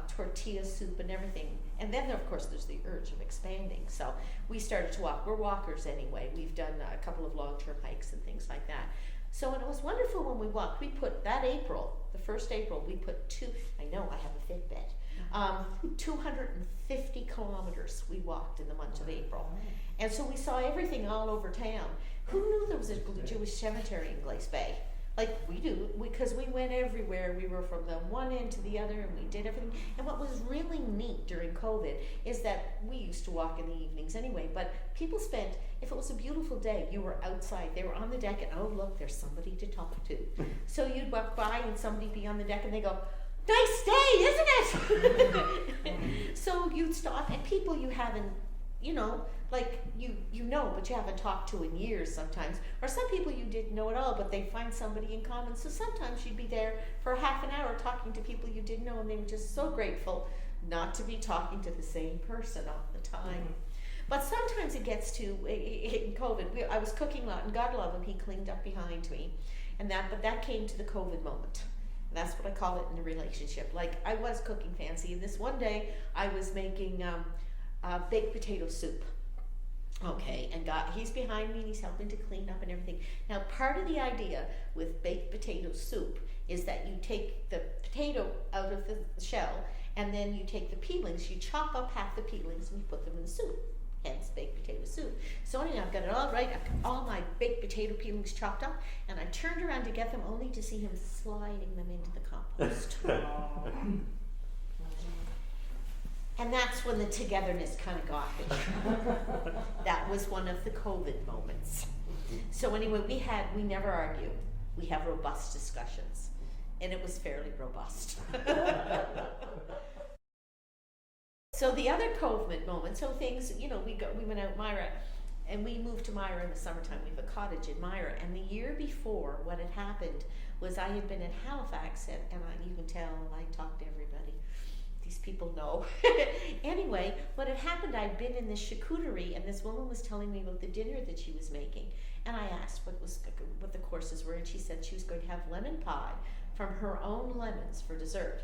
tortilla soup and everything. And then, of course, there's the urge of expanding. So we started to walk. We're walkers anyway. We've done a couple of long-term hikes and things like that. So it was wonderful when we walked. We put that April, the 1st April, we put I know I have a Fitbit, 250 kilometers we walked in the month of April. And so we saw everything all over town. Who knew there was a Jewish cemetery in Glace Bay? Like we do, because we went everywhere. We were from the one end to the other, and we did everything. And what was really neat during COVID is that we used to walk in the evenings anyway, but people spent, if it was a beautiful day, you were outside, they were on the deck, and oh look, there's somebody to talk to. So you'd walk by and somebody be on the deck, and they go, nice day, isn't it? So you'd stop, and people you haven't, like but you haven't talked to in years sometimes, or some people you didn't know at all, but they find somebody in common. So sometimes you'd be there for half an hour talking to people you didn't know, and they were just so grateful not to be talking to the same person all the time. But sometimes it gets to, in COVID, I was cooking a lot, and God love him, he cleaned up behind me, but that came to the COVID moment. And that's what I call it in a relationship. Like, I was cooking fancy, and this one day I was making baked potato soup. Okay, and he's behind me and he's helping to clean up and everything. Now, part of the idea with baked potato soup is that you take the potato out of the shell, and then you take the peelings, you chop up half the peelings, and you put them in the soup. Hence, baked potato soup. So anyhow, I've got it all right. I've got all my baked potato peelings chopped up, and I turned around to get them only to see him sliding them into the compost. And that's when the togetherness kind of got me. That was one of the COVID moments. So anyway, we never argue. We have robust discussions, and it was fairly robust. So the other COVID moment, so things, we went out Myra, and we moved to Myra in the summertime. We have a cottage in Myra, and the year before, what had happened was I had been in Halifax, and you can tell I talk to everybody. These people know. Anyway, what had happened, I'd been in this charcuterie, and this woman was telling me about the dinner that she was making, and I asked what the courses were, and she said she was going to have lemon pie from her own lemons for dessert.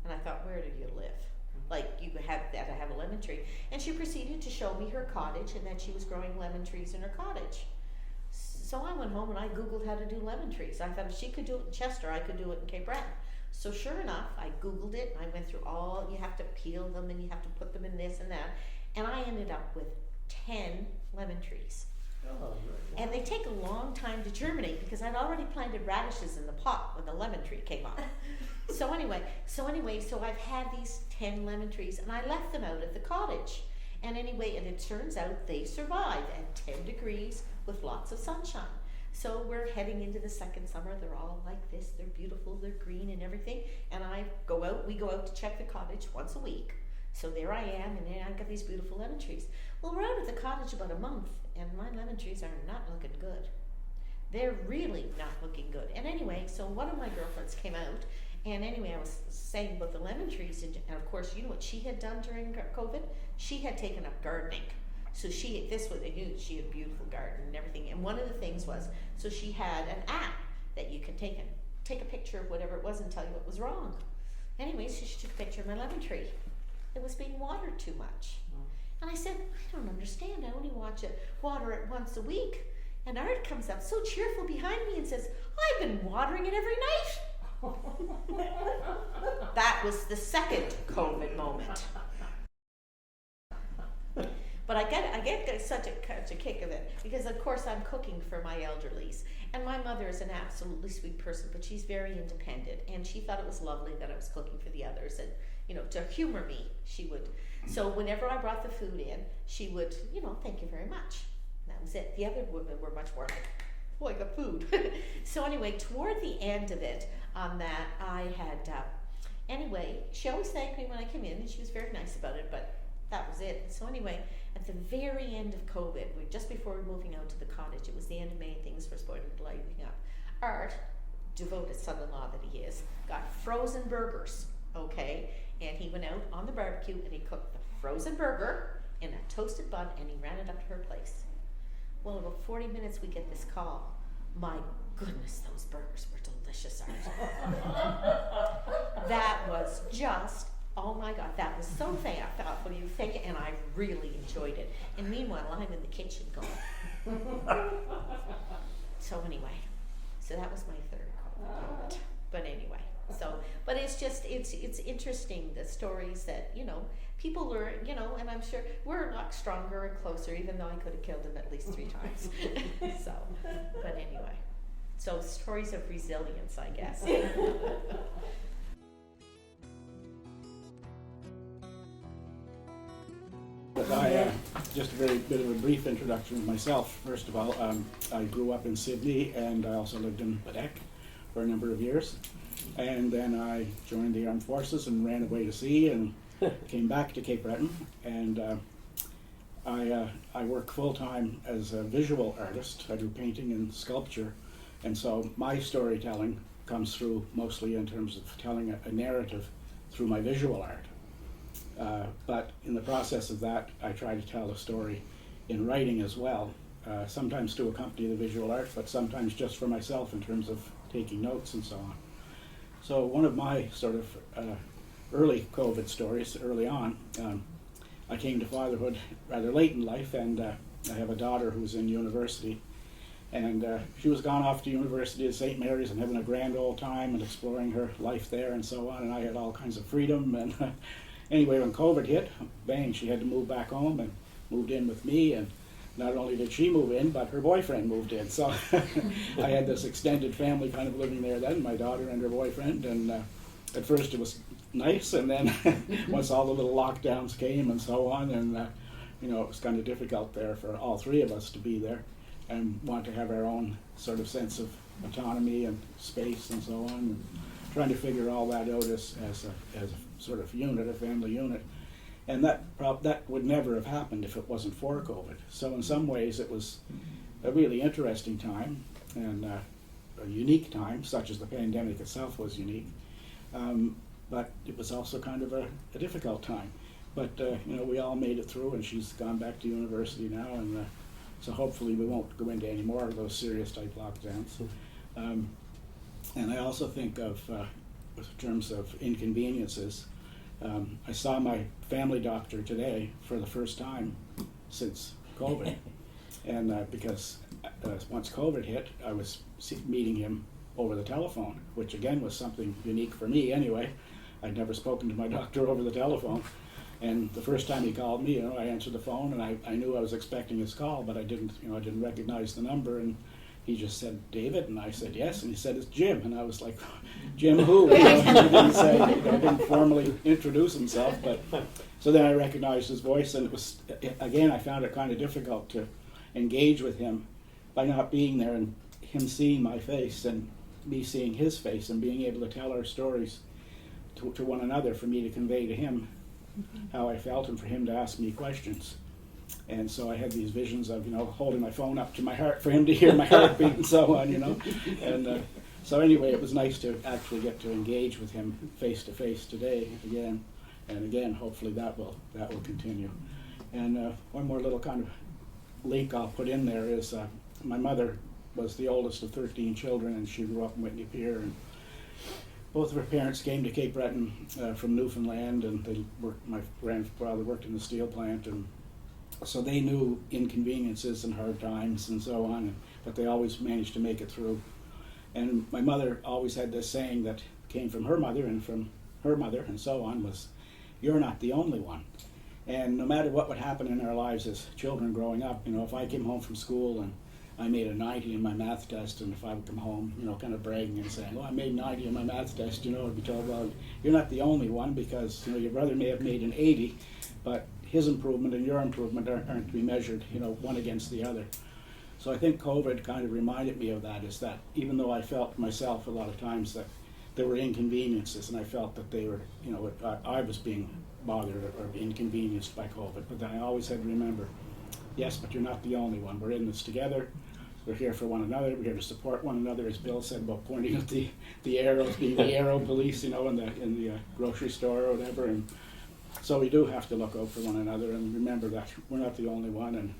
And I thought, where do you live? Like, you have a lemon tree. And she proceeded to show me her cottage, and that she was growing lemon trees in her cottage. So I went home and I Googled how to do lemon trees. I thought if she could do it in Chester, I could do it in Cape Breton. So sure enough, I Googled it, and I went through you have to peel them, and you have to put them in this and that. And I ended up with 10 lemon trees. Oh, right. And they take a long time to germinate, because I'd already planted radishes in the pot when the lemon tree came up. So anyway, I've had these 10 lemon trees, and I left them out at the cottage. And anyway, and it turns out they survive at 10 degrees with lots of sunshine. So we're heading into the second summer. They're all like this. They're beautiful. They're green and everything. And we go out to check the cottage once a week. So there I am, and then I've got these beautiful lemon trees. Well, we're out at the cottage about a month, and my lemon trees are not looking good. They're really not looking good. And anyway, so one of my girlfriends came out, and anyway, I was saying about the lemon trees, and of course, you know what she had done during COVID? She had taken up gardening. So she had a beautiful garden and everything. And one of the things was, so she had an app that you can take a picture of whatever it was and tell you what was wrong. Anyway, so she took a picture of my lemon tree. It was being watered too much. And I said, I don't understand. I only water it once a week. And Art comes up so cheerful behind me and says, I've been watering it every night. That was the second COVID moment. But I get such a kick of it because, of course, I'm cooking for my elderlies. And my mother is an absolutely sweet person, but she's very independent. And she thought it was lovely that I was cooking for the others. And, you know, to humor me, she would. So whenever I brought the food in, she would, you know, thank you very much. And that was it. The other women were much more like, oh, I got food. So anyway, toward the end of it, on that, I had, anyway, she always thanked me when I came in, and she was very nice about it, but that was it. So anyway, at the very end of COVID, just before we were moving out to the cottage, it was the end of May, things were starting to lighting up. Art, devoted son-in-law that he is, got frozen burgers, okay? And he went out on the barbecue and he cooked the frozen burger in a toasted bun and he ran it up to her place. Well, about 40 minutes we get this call. My goodness, those burgers were delicious, Art. That was just, oh my God, that was so thoughtful. You think it, and I really enjoyed it. And meanwhile, I'm in the kitchen going. So anyway, so that was my third COVID. But anyway, so, but it's just, it's interesting, the stories that, you know, people learn, you know, and I'm sure we're a lot stronger and closer, even though I could have killed him at least 3 times. So, but anyway, so stories of resilience, I guess. But just a very bit of a brief introduction of myself. First of all, I grew up in Sydney and I also lived in Quebec for a number of years. And then I joined the armed forces and ran away to sea and came back to Cape Breton. And I work full-time as a visual artist. I do painting and sculpture. And so my storytelling comes through mostly in terms of telling a narrative through my visual art. But in the process of that, I try to tell a story in writing as well, sometimes to accompany the visual art, but sometimes just for myself in terms of taking notes and so on. So one of my sort of early COVID stories, early on, I came to fatherhood rather late in life, and I have a daughter who's in university. And she was gone off to University of St. Mary's and having a grand old time and exploring her life there and so on, and I had all kinds of freedom. And anyway, when COVID hit, bang, she had to move back home and moved in with me. And not only did she move in, but her boyfriend moved in. So I had this extended family kind of living there then, my daughter and her boyfriend. And at first it was nice, and then once all the little lockdowns came and so on, and you know, it was kind of difficult there for all 3 of us to be there and want to have our own sort of sense of autonomy and space and so on, and trying to figure all that out as a sort of unit, a family unit. And that would never have happened if it wasn't for COVID. So in some ways it was a really interesting time and a unique time, such as the pandemic itself was unique. But it was also kind of a difficult time. But you know, we all made it through, and she's gone back to university now, and so hopefully we won't go into any more of those serious type lockdowns. And I also think of, in terms of inconveniences, I saw my family doctor today for the first time since COVID. And because once COVID hit, I was meeting him over the telephone, which again was something unique for me anyway. I'd never spoken to my doctor over the telephone. And the first time he called me, you know, I answered the phone, and I knew I was expecting his call, but I didn't recognize the number. And he just said, "David," and I said, "Yes," and he said, "It's Jim," and I was like, "Jim who?" You know, he didn't say, I didn't formally introduce himself, but so then I recognized his voice, and it was, again, I found it kind of difficult to engage with him by not being there and him seeing my face and me seeing his face and being able to tell our stories to one another, for me to convey to him how I felt and for him to ask me questions. And so I had these visions of, you know, holding my phone up to my heart for him to hear my heartbeat and so on, you know. And so anyway, it was nice to actually get to engage with him face to face today again. And again, hopefully that will continue. And one more little kind of link I'll put in there is my mother was the oldest of 13 children, and she grew up in Whitney Pier, and both of her parents came to Cape Breton from Newfoundland, and my grandfather worked in the steel plant, and so they knew inconveniences and hard times and so on, but they always managed to make it through. And my mother always had this saying that came from her mother and from her mother and so on, was, "You're not the only one." And no matter what would happen in our lives as children growing up, you know, if I came home from school and I made a 90 in my math test, and if I would come home, you know, kind of bragging and saying, "Oh, I made 90 in my math test," you know, I'd be told, "Well, you're not the only one, because, you know, your brother may have made an 80, but his improvement and your improvement aren't to be measured, you know, one against the other." So I think COVID kind of reminded me of that, is that even though I felt myself a lot of times that there were inconveniences, and I felt that they were, you know, I was being bothered or inconvenienced by COVID, but then I always had to remember, yes, but you're not the only one. We're in this together. We're here for one another. We're here to support one another, as Bill said about pointing at the arrows, being the arrow police, you know, in the grocery store or whatever. And so we do have to look out for one another and remember that we're not the only one, and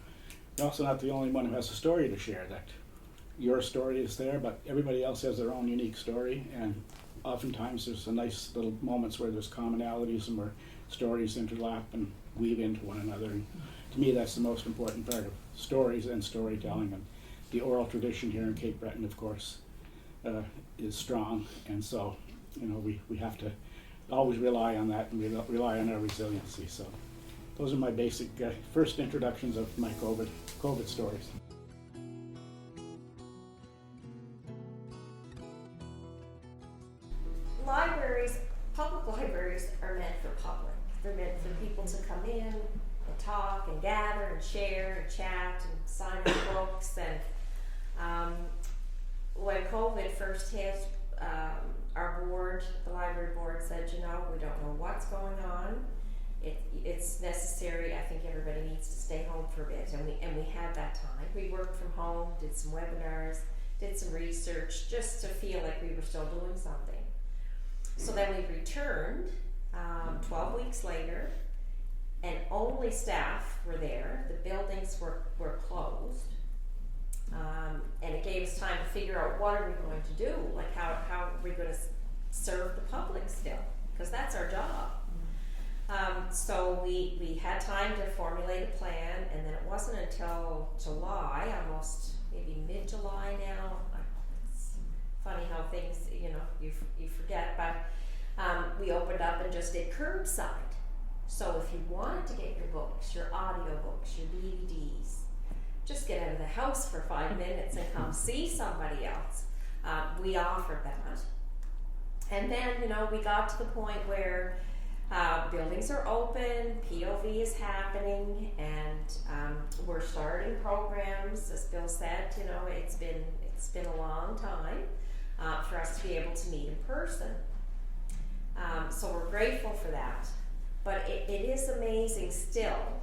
you're also not the only one who has a story to share. That your story is there, but everybody else has their own unique story, and oftentimes there's a nice little moments where there's commonalities and where stories interlap and weave into one another. And to me, that's the most important part of stories and storytelling. And the oral tradition here in Cape Breton, of course, is strong. And so, you know, we have to always rely on that, and rely on our resiliency. So those are my basic first introductions of my COVID stories. Libraries, public libraries, are meant for public. They're meant for people to come in and talk and gather and share and chat and sign up books. And when COVID first hit, our board, the library board, said, you know, we don't know what's going on. It's necessary. I think everybody needs to stay home for a bit, and we had that time. We worked from home, did some webinars, did some research, just to feel like we were still doing something. So then we returned 12 weeks later, and only staff were there. The buildings were closed, and it gave us time to figure out what are we going to do, like how are we going to serve the public still, because that's our job. So we had time to formulate a plan, and then it wasn't until July, almost maybe mid-July now. It's funny how things, you know, you forget, but we opened up and just did curbside. So if you wanted to get your books, your audio books, your DVDs, just get out of the house for 5 minutes and come see somebody else. We offered that. And then, you know, we got to the point where buildings are open, POV is happening, and we're starting programs. As Bill said, you know, it's been a long time for us to be able to meet in person. So we're grateful for that. But it is amazing still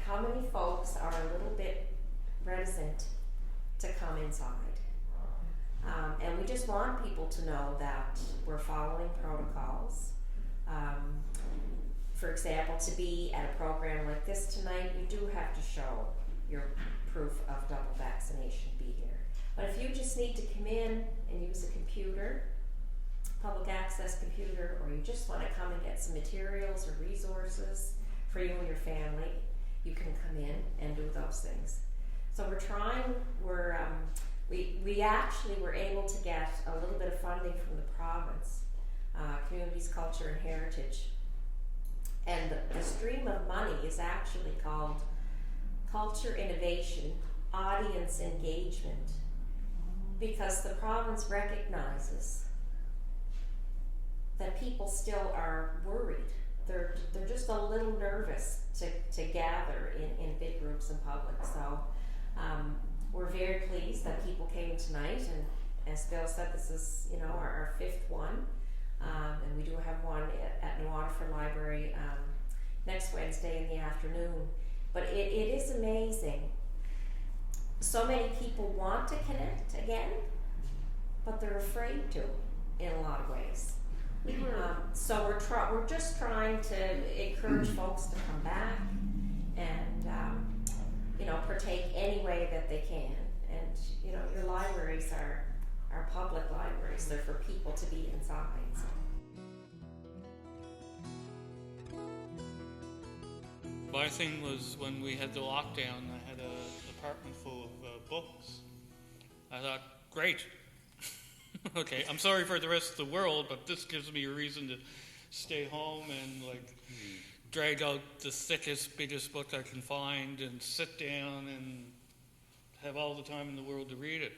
how many folks are a little bit reticent to come inside. And we just want people to know that we're following protocols. For example, to be at a program like this tonight, you do have to show your proof of double vaccination to be here. But if you just need to come in and use a computer, public access computer, or you just want to come and get some materials or resources for you and your family, you can come in and do those things. So we actually were able to get a little bit of funding from the province, Communities, Culture and Heritage. And the stream of money is actually called Culture Innovation Audience Engagement, because the province recognizes that people still are worried. They're just a little nervous to gather in big groups in public. So we're very pleased that people came tonight, and as Bill said, this is, you know, our fifth one. And we do have one at New Waterford Library next Wednesday in the afternoon. But it is amazing. So many people want to connect again, but they're afraid to in a lot of ways. So we're just trying to encourage folks to come back and you know, partake any way that they can. And you know, your libraries are public libraries. They're for people to be inside. So. My thing was when we had the lockdown, I had an apartment full of books. I thought, great. Okay, I'm sorry for the rest of the world, but this gives me a reason to stay home and like drag out the thickest, biggest book I can find and sit down and have all the time in the world to read it.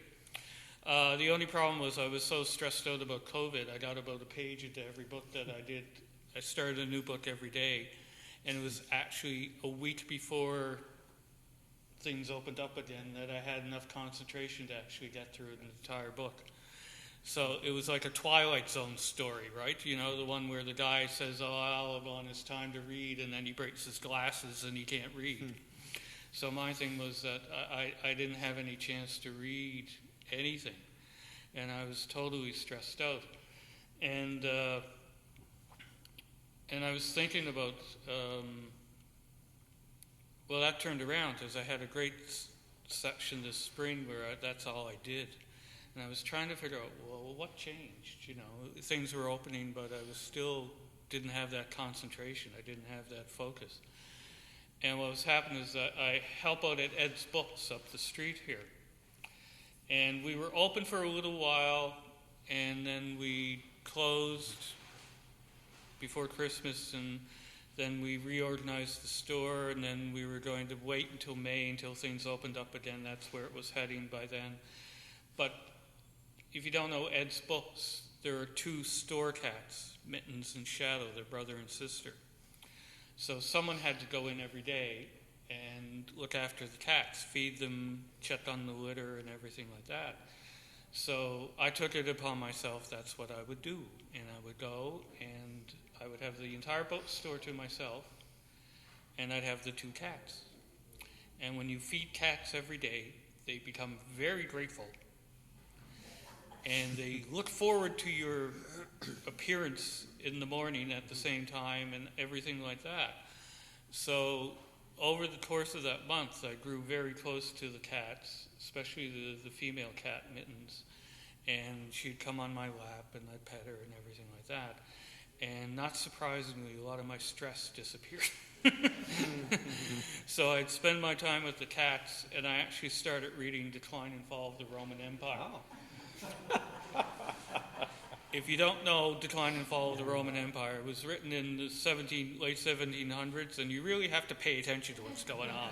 The only problem was I was so stressed out about COVID, I got about a page into every book that I did. I started a new book every day, and it was actually a week before things opened up again that I had enough concentration to actually get through an entire book. So it was like a Twilight Zone story, right? You know, the one where the guy says, oh, Alabon, it's time to read, and then he breaks his glasses and he can't read. So my thing was that I didn't have any chance to read anything, and I was totally stressed out. And I was thinking about, well, that turned around because I had a great section this spring where that's all I did. And I was trying to figure out, well, what changed? You know, things were opening, but I was still didn't have that concentration. I didn't have that focus. And what was happening is that I help out at Ed's Books up the street here. And we were open for a little while, and then we closed before Christmas, and then we reorganized the store, and then we were going to wait until May until things opened up again. That's where it was heading by then. But if you don't know Ed's Books, there are two store cats, Mittens and Shadow, their brother and sister. So someone had to go in every day and look after the cats, feed them, check on the litter and everything like that. So I took it upon myself, that's what I would do. And I would go and I would have the entire boat store to myself, and I'd have the two cats. And when you feed cats every day, they become very grateful. And they look forward to your appearance in the morning at the same time and everything like that. So over the course of that month, I grew very close to the cats, especially the female cat, Mittens. And she'd come on my lap and I'd pet her and everything like that. And not surprisingly, a lot of my stress disappeared. So I'd spend my time with the cats, and I actually started reading Decline and Fall of the Roman Empire. Oh. If you don't know Decline and Fall of the Roman Empire, it was written in the late 1700s, and you really have to pay attention to what's going on.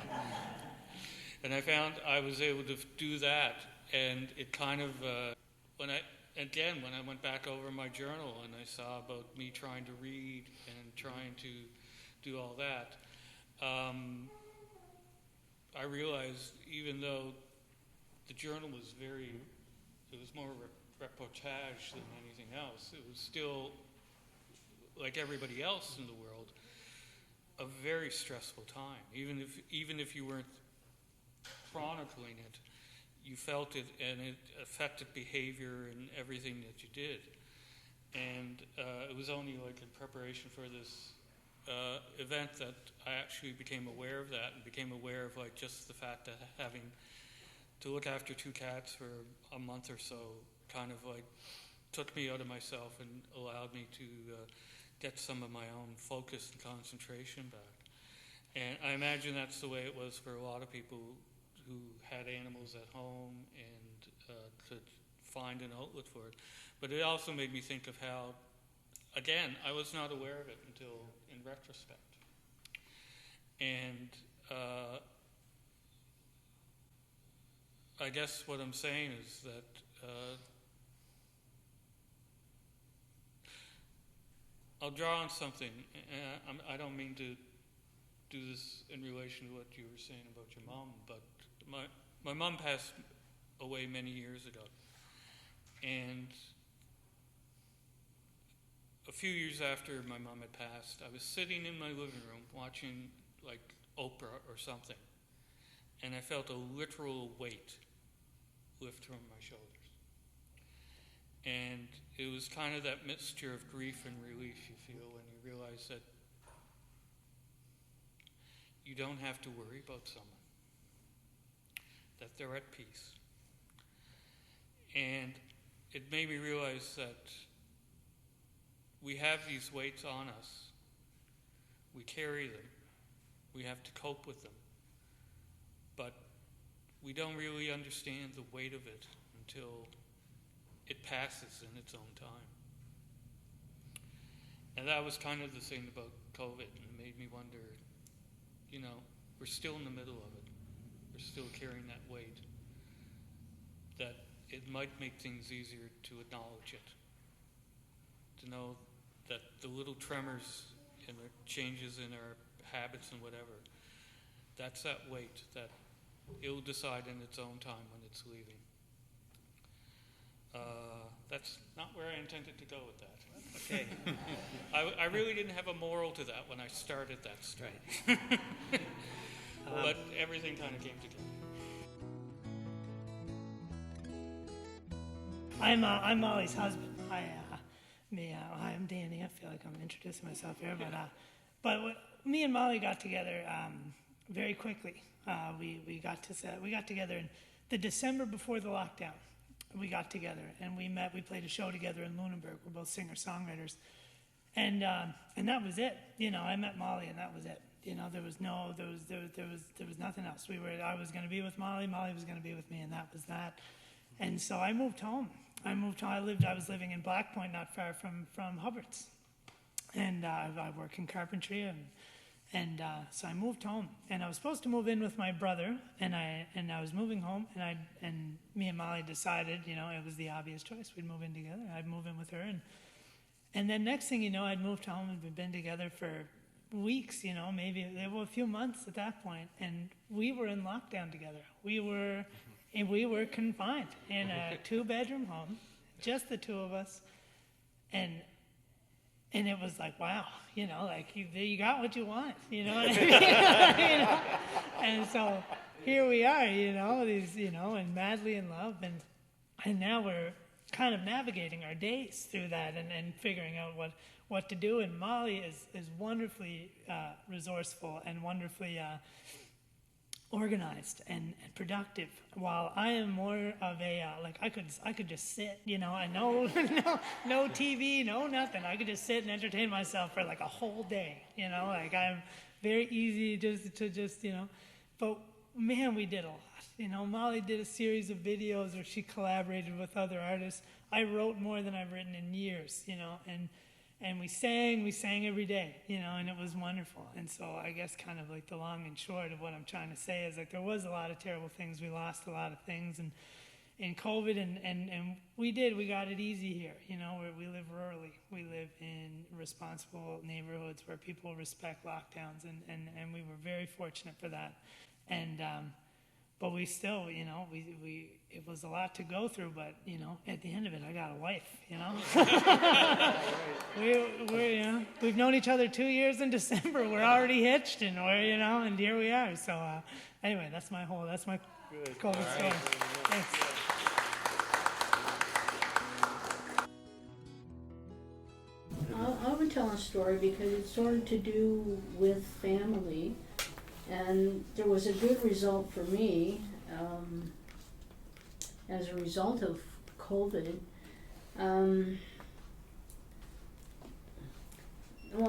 And I found I was able to do that, and it kind of, when I went back over my journal and I saw about me trying to read and trying to do all that, I realized even though the journal was it was more reportage than anything else, it was still, like everybody else in the world, a very stressful time. Even if you weren't chronicling it, you felt it, and it affected behavior and everything that you did. And it was only like in preparation for this event that I actually became aware of that, and became aware of like just the fact that having to look after two cats for a month or so kind of like took me out of myself and allowed me to get some of my own focus and concentration back. And I imagine that's the way it was for a lot of people who had animals at home and could find an outlet for it. But it also made me think of how, again, I was not aware of it until in retrospect. And I guess what I'm saying is that I'll draw on something. I don't mean to do this in relation to what you were saying about your mom, but my mom passed away many years ago. And a few years after my mom had passed, I was sitting in my living room watching like Oprah or something, and I felt a literal weight lift from my shoulders. And it was kind of that mixture of grief and relief you feel when you realize that you don't have to worry about someone, that they're at peace. And it made me realize that we have these weights on us. We carry them. We have to cope with them. But we don't really understand the weight of it until it passes in its own time. And that was kind of the thing about COVID, and it made me wonder, we're still in the middle of it. We're still carrying that weight. That it might make things easier to acknowledge it. To know that the little tremors and the changes in our habits and whatever, that's that weight that it'll decide in its own time when it's leaving. That's not where I intended to go with that. Okay. I really didn't have a moral to that when I started that story. But everything kind of came together. I'm Molly's husband. I'm Danny. I feel like I'm introducing myself here, but me and Molly got together very quickly. We got together in the December before the lockdown. We got together and we met. We played a show together in Lunenburg. We're both singer-songwriters, and that was it. I met Molly, and that was it. There was nothing else. I was going to be with Molly. Molly was going to be with me, and that was that. And so I moved home. I was living in Black Point, not far from Hubbard's, and I work in carpentry, and so I moved home, and I was supposed to move in with my brother, and I was moving home, and me and Molly decided, it was the obvious choice. We'd move in together. I'd move in with her, and then next thing you know, I'd moved home, and we'd been together for weeks, maybe there were a few months at that point, and we were in lockdown together. We were confined in a 2-bedroom home, just the two of us, and it was like, wow, you got what you want, what I mean? And so here we are, and madly in love, and now we're kind of navigating our days through that and figuring out what to do. And Molly is wonderfully resourceful and wonderfully organized and productive, while I am more of a I could just sit, I know no TV, no nothing. I could just sit and entertain myself for like a whole day, I'm very easy but man, we did a lot. Molly did a series of videos where she collaborated with other artists. I wrote more than I've written in years, and we sang every day, and it was wonderful. And so I guess kind of like the long and short of what I'm trying to say is like there was a lot of terrible things. We lost a lot of things and in COVID, and we got it easy here, where we live rurally. We live in responsible neighborhoods where people respect lockdowns, and we were very fortunate for that. And but we still, it was a lot to go through, but, at the end of it, I got a wife, We've known each other 2 years in December. We're already hitched, and and here we are. So anyway, that's my COVID story. Thanks. I would tell a story because it's sort of to do with family. And there was a good result for me as a result of COVID. Well,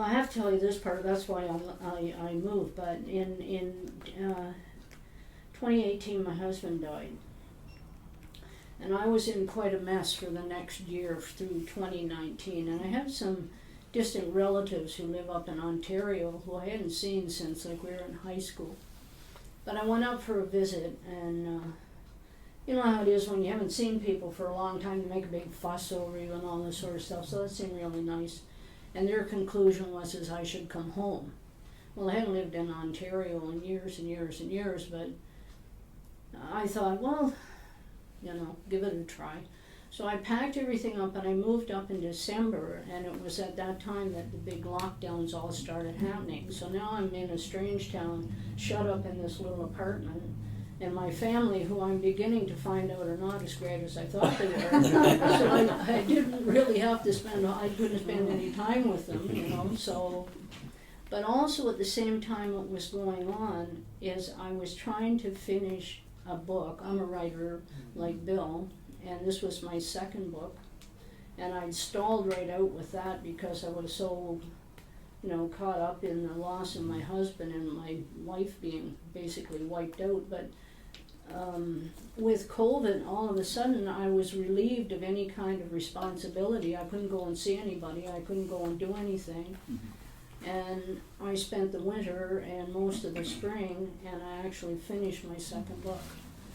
I have to tell you this part. That's why I moved. But in 2018, my husband died, and I was in quite a mess for the next year through 2019. And I have some distant relatives who live up in Ontario who I hadn't seen since we were in high school. But I went up for a visit, and you know how it is when you haven't seen people for a long time, they make a big fuss over you and all this sort of stuff, so that seemed really nice. And their conclusion was I should come home. Well, I hadn't lived in Ontario in years and years and years, but I thought, well, give it a try. So I packed everything up and I moved up in December, and it was at that time that the big lockdowns all started happening. So now I'm in a strange town, shut up in this little apartment, and my family, who I'm beginning to find out are not as great as I thought they were. So I didn't really have to I couldn't spend any time with them, so. But also at the same time what was going on is I was trying to finish a book. I'm a writer like Bill, and this was my second book, and I'd stalled right out with that because I was so, caught up in the loss of my husband and my wife being basically wiped out. But with COVID, all of a sudden I was relieved of any kind of responsibility. I couldn't go and see anybody. I couldn't go and do anything. And I spent the winter and most of the spring, and I actually finished my second book,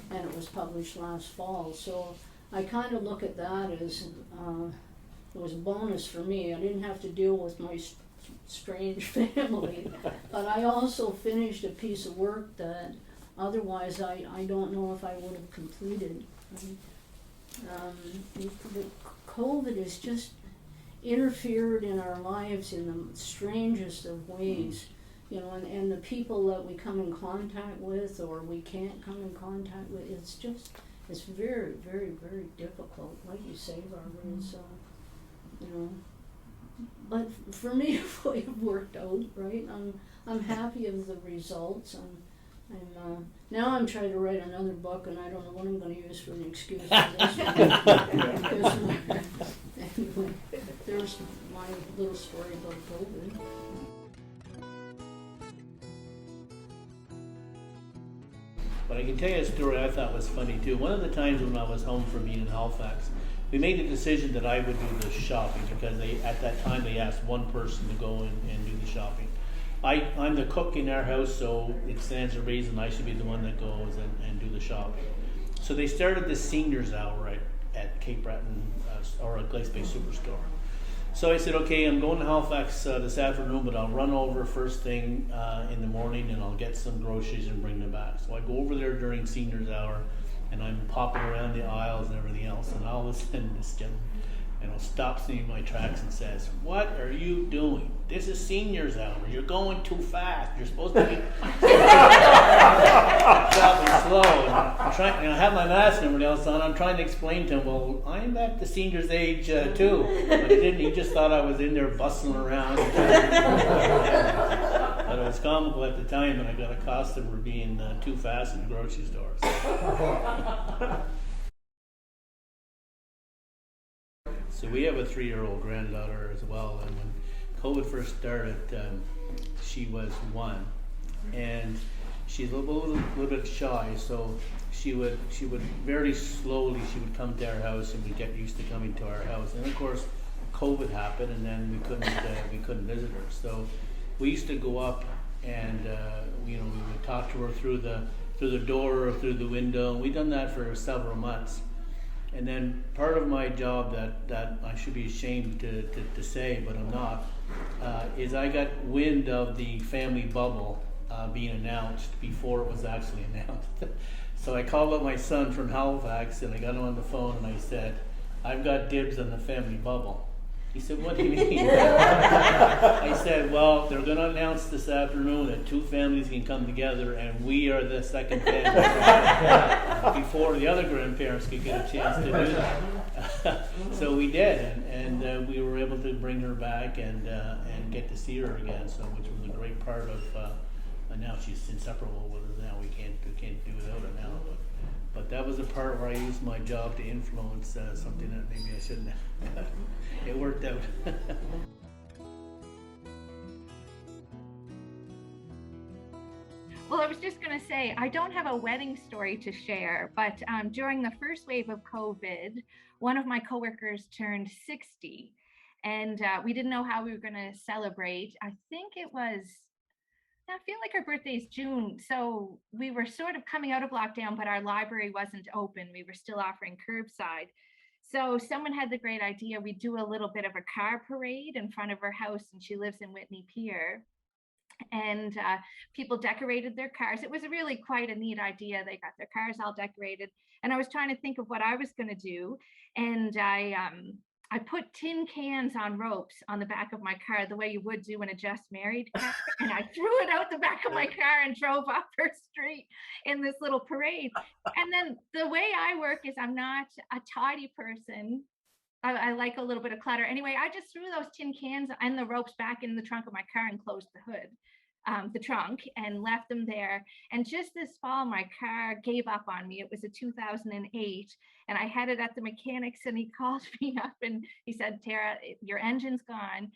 and it was published last fall. So I kind of look at that as it was a bonus for me. I didn't have to deal with my strange family, but I also finished a piece of work that otherwise I don't know if I would have completed. The COVID has just interfered in our lives in the strangest of ways, you know, and the people that we come in contact with or we can't come in contact with, it's very, very, very difficult, like you say, Barbara. So, you know, but for me, it worked out, right? I'm happy with the results. Now I'm trying to write another book, and I don't know what I'm going to use for the excuse for this one. Anyway, there's my little story about COVID. But I can tell you a story I thought was funny too. One of the times when I was home from being in Halifax, we made the decision that I would do the shopping because at that time they asked one person to go and do the shopping. I'm the cook in our house, so it stands to reason I should be the one that goes and do the shopping. So they started the seniors hour at Cape Breton or at Glace Bay Superstore. So I said, okay, I'm going to Halifax this afternoon, but I'll run over first thing in the morning and I'll get some groceries and bring them back. So I go over there during seniors hour and I'm popping around the aisles and everything else, and all of a sudden this gentleman stops me in my tracks and says, "What are you doing? This is seniors hour. You're going too fast. You're supposed to be stopping slow." And I have my mask and everything else on. I'm trying to explain to him, well, I'm at the seniors age too. But he didn't. He just thought I was in there bustling around. But it was comical at the time, and I got accosted for being too fast in the grocery stores. So we have a 3-year-old granddaughter as well, and when COVID first started, she was 1, and she's a little bit shy. So she would very slowly come to our house, and we'd get used to coming to our house. And of course, COVID happened, and then we couldn't visit her. So we used to go up, and we would talk to her through the door or through the window. We'd done that for several months. And then part of my job that I should be ashamed to say, but I'm not, is I got wind of the family bubble being announced before it was actually announced. So I called up my son from Halifax and I got him on the phone and I said, "I've got dibs on the family bubble." He said, "What do you mean?" I said, "Well, they're going to announce this afternoon that 2 families can come together and we are the second family before the other grandparents could get a chance to do that." So we did, and we were able to bring her back and get to see her again, so which was a great part of, and now she's inseparable with us now. We can't do without her now. But that was a part where I used my job to influence something that maybe I shouldn't have. It worked out. Well, I was just going to say, I don't have a wedding story to share, but during the first wave of COVID, one of my coworkers turned 60, and we didn't know how we were going to celebrate. I feel like her birthday is June, so we were sort of coming out of lockdown, but our library wasn't open. We were still offering curbside. So someone had the great idea, we do a little bit of a car parade in front of her house, and she lives in Whitney Pier. And people decorated their cars. It was really quite a neat idea. They got their cars all decorated. And I was trying to think of what I was going to do. And I put tin cans on ropes on the back of my car, the way you would do in a just married car. And I threw it out the back of my car and drove up her street in this little parade. And then the way I work is I'm not a tidy person. I like a little bit of clutter. Anyway, I just threw those tin cans and the ropes back in the trunk of my car and closed the hood. the trunk and left them there. And just this fall, my car gave up on me. It was a 2008, and I had it at the mechanics, and he called me up and he said, Tara, your engine's gone.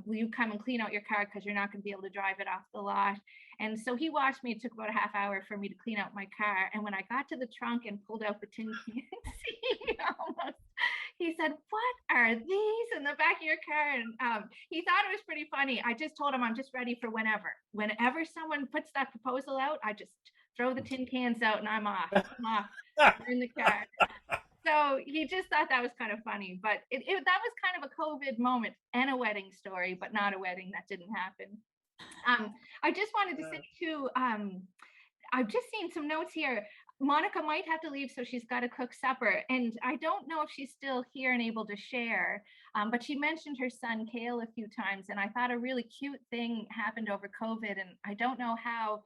Will you come and clean out your car, because you're not going to be able to drive it off the lot? And so he watched me. It took about a half hour for me to clean out my car. And when I got to the trunk and pulled out the tin cans, he said, what are these in the back of your car? And he thought it was pretty funny. I just told him I'm just ready for whenever someone puts that proposal out, I just throw the tin cans out and I'm off in the car. So he just thought that was kind of funny, but that was kind of a COVID moment and a wedding story, but not a wedding. That didn't happen. I just wanted to say too, I've just seen some notes here. Monika might have to leave, so she's got to cook supper. And I don't know if she's still here and able to share, but she mentioned her son, Cale, a few times. And I thought a really cute thing happened over COVID. And I don't know how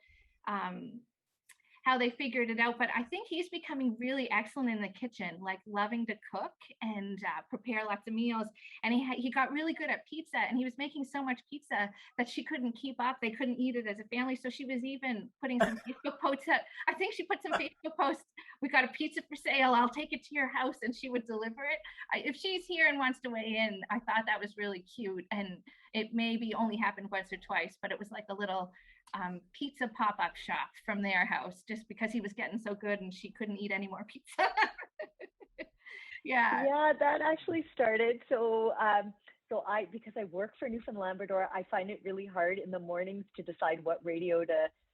they figured it out, but I think he's becoming really excellent in the kitchen, like loving to cook and prepare lots of meals. And he got really good at pizza, and he was making so much pizza that she couldn't keep up. They couldn't eat it as a family. So she was even putting some Facebook posts up. I think she put some Facebook posts. We got a pizza for sale. I'll take it to your house, and she would deliver it. If she's here and wants to weigh in, I thought that was really cute. And it maybe only happened once or twice, but it was like a little pizza pop-up shop from their house, just because he was getting so good and she couldn't eat any more pizza. Yeah, that actually started. So because I work for Newfoundland Labrador, I find it really hard in the mornings to decide what radio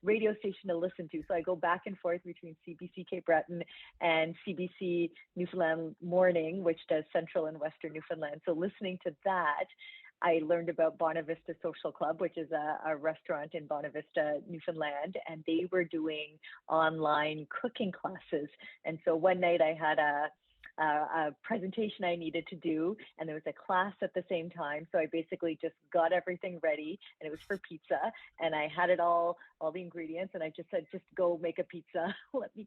station to listen to. So I go back and forth between CBC Cape Breton and CBC Newfoundland Morning, which does Central and Western Newfoundland. So listening to that, I learned about Bonavista Social Club, which is a restaurant in Bonavista, Newfoundland, and they were doing online cooking classes. And so one night I had a presentation I needed to do, and there was a class at the same time. So I basically just got everything ready, and it was for pizza, and I had it all the ingredients, and I just said, just go make a pizza.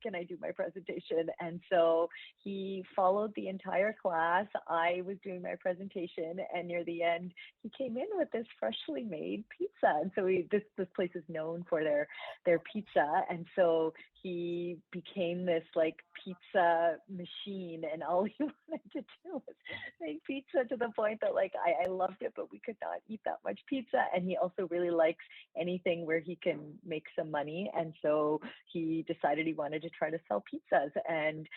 Can I do my presentation? And so he followed the entire class. I was doing my presentation, and near the end, he came in with this freshly made pizza. And so this place is known for their pizza, and so he became this like pizza machine, and all he wanted to do was make pizza, to the point that like I loved it, but we could not eat that much pizza. And he also really likes anything where he can make some money, and so he decided he wanted to try to sell pizzas. And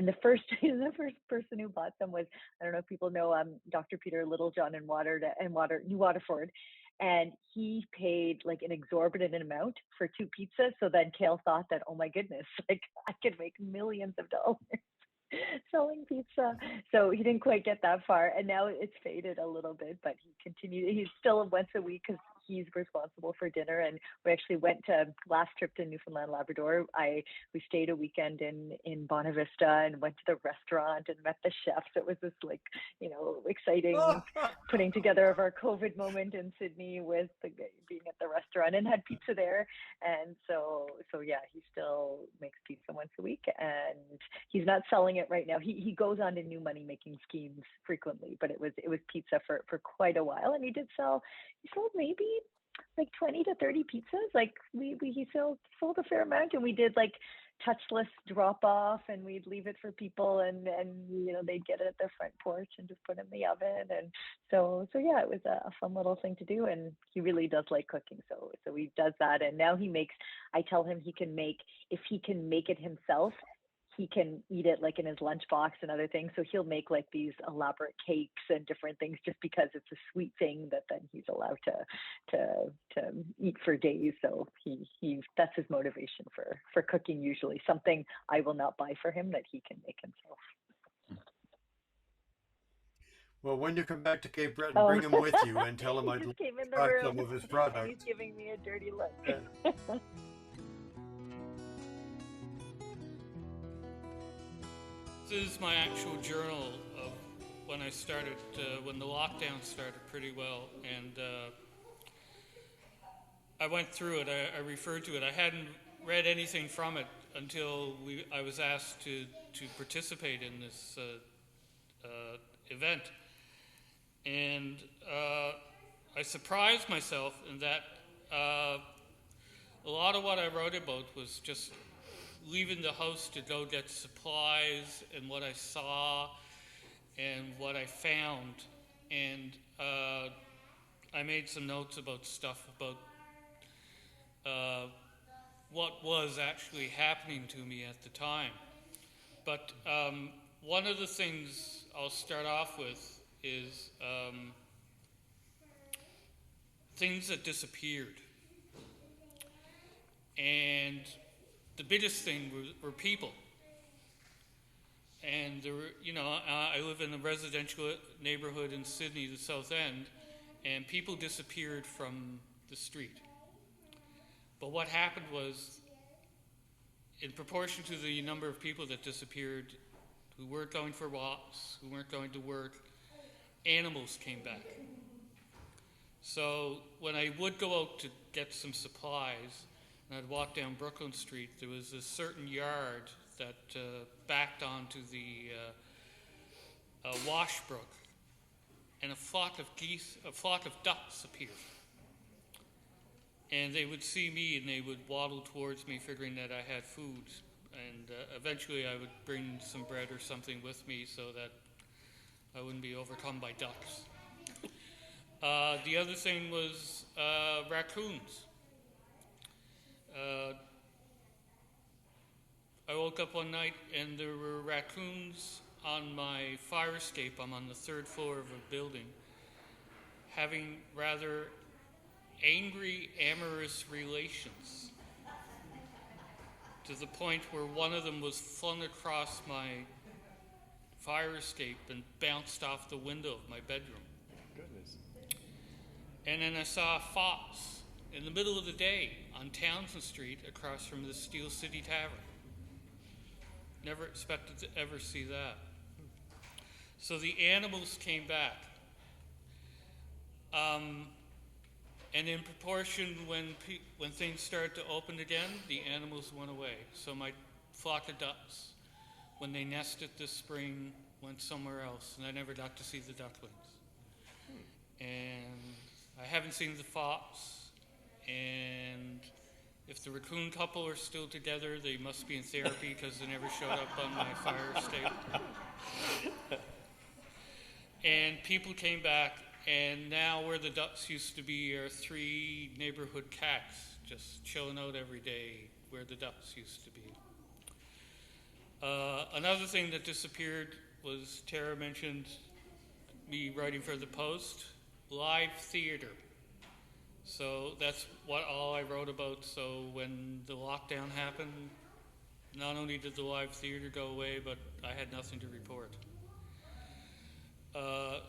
the first person who bought them was, I don't know if people know, Dr. Peter Littlejohn in New Waterford. And he paid like an exorbitant amount for 2 pizzas. So then Cale thought that, oh my goodness, like I could make millions of dollars selling pizza. So he didn't quite get that far. And now it's faded a little bit, but he continued. He's still once a week, because he's responsible for dinner. And we actually went to last trip to Newfoundland Labrador. We stayed a weekend in Bonavista and went to the restaurant and met the chefs. It was this like, exciting putting together of our COVID moment in Sydney with being at the restaurant, and had pizza there. And so yeah, he still makes pizza once a week, and he's not selling it right now. He goes on to new money making schemes frequently, but it was pizza for quite a while. And he sold maybe like 20 to 30 pizzas. Like he sold a fair amount, and we did like touchless drop off, and we'd leave it for people, and they'd get it at their front porch and just put it in the oven. And so yeah, it was a fun little thing to do. And he really does like cooking, so he does that. And now I tell him if he can make it himself, he can eat it like in his lunchbox and other things. So he'll make like these elaborate cakes and different things, just because it's a sweet thing that then he's allowed to eat for days. So that's his motivation for cooking, usually something I will not buy for him that he can make himself. Well, when you come back to Cape Breton, bring him with you and tell him I'd like to try some of his products. He's giving me a dirty look. This is my actual journal of when I started, when the lockdown started pretty well, and I went through it. I referred to it. I hadn't read anything from it until I was asked to participate in this event, and I surprised myself in that a lot of what I wrote about was just leaving the house to go get supplies and what I saw and what I found. And I made some notes about stuff about what was actually happening to me at the time. But one of the things I'll start off with is things that disappeared. And the biggest thing were people. And there were, you know, I live in a residential neighborhood in Sydney, the South End, and people disappeared from the street. But what happened was, in proportion to the number of people that disappeared, who weren't going for walks, who weren't going to work, animals came back. So when I would go out to get some supplies, and I'd walk down Brooklyn Street, there was a certain yard that backed onto the Washbrook, and a flock of ducks appeared. And they would see me and they would waddle towards me, figuring that I had food. And eventually I would bring some bread or something with me so that I wouldn't be overcome by ducks. The other thing was raccoons. I woke up one night and there were raccoons on my fire escape. I'm on the 3rd floor of a building, having rather angry, amorous relations, to the point where one of them was flung across my fire escape and bounced off the window of my bedroom. Goodness. And then I saw a fox in the middle of the day on Townsend Street across from the Steel City Tavern. Never expected to ever see that. So the animals came back. And in proportion, when things started to open again, the animals went away. So my flock of ducks, when they nested this spring, went somewhere else, and I never got to see the ducklings. And I haven't seen the fox, and if the raccoon couple are still together, they must be in therapy because they never showed up on my fire escape. And people came back, and now where the ducks used to be are 3 neighborhood cats just chilling out every day where the ducks used to be. Another thing that disappeared was, Tara mentioned me writing for the Post, live theater. So that's all I wrote about. So when the lockdown happened, not only did the live theater go away, but I had nothing to report.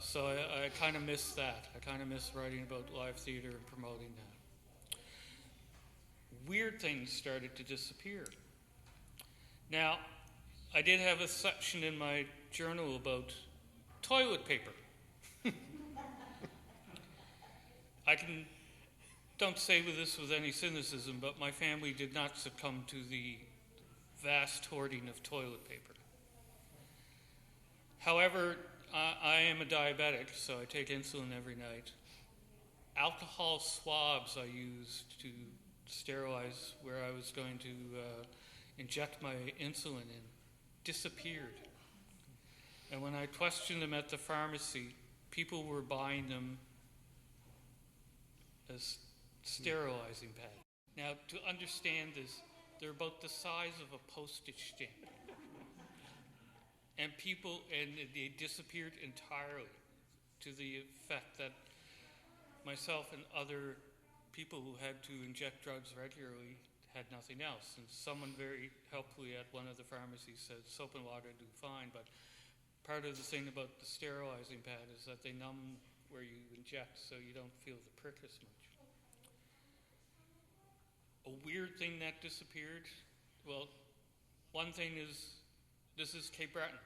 So I kind of miss that. I kind of miss writing about live theater and promoting that. Weird things started to disappear. Now, I did have a section in my journal about toilet paper. Don't say this with any cynicism, but my family did not succumb to the vast hoarding of toilet paper. However, I am a diabetic, so I take insulin every night. Alcohol swabs I used to sterilize where I was going to inject my insulin in disappeared. And when I questioned them at the pharmacy, people were buying them as sterilizing pads. Now, to understand this, they're about the size of a postage stamp. And they disappeared entirely, to the effect that myself and other people who had to inject drugs regularly had nothing else. And someone very helpfully at one of the pharmacies said soap and water do fine, but part of the thing about the sterilizing pad is that they numb where you inject, so you don't feel the prick as much. A weird thing that disappeared, well, one thing is, this is Cape Breton.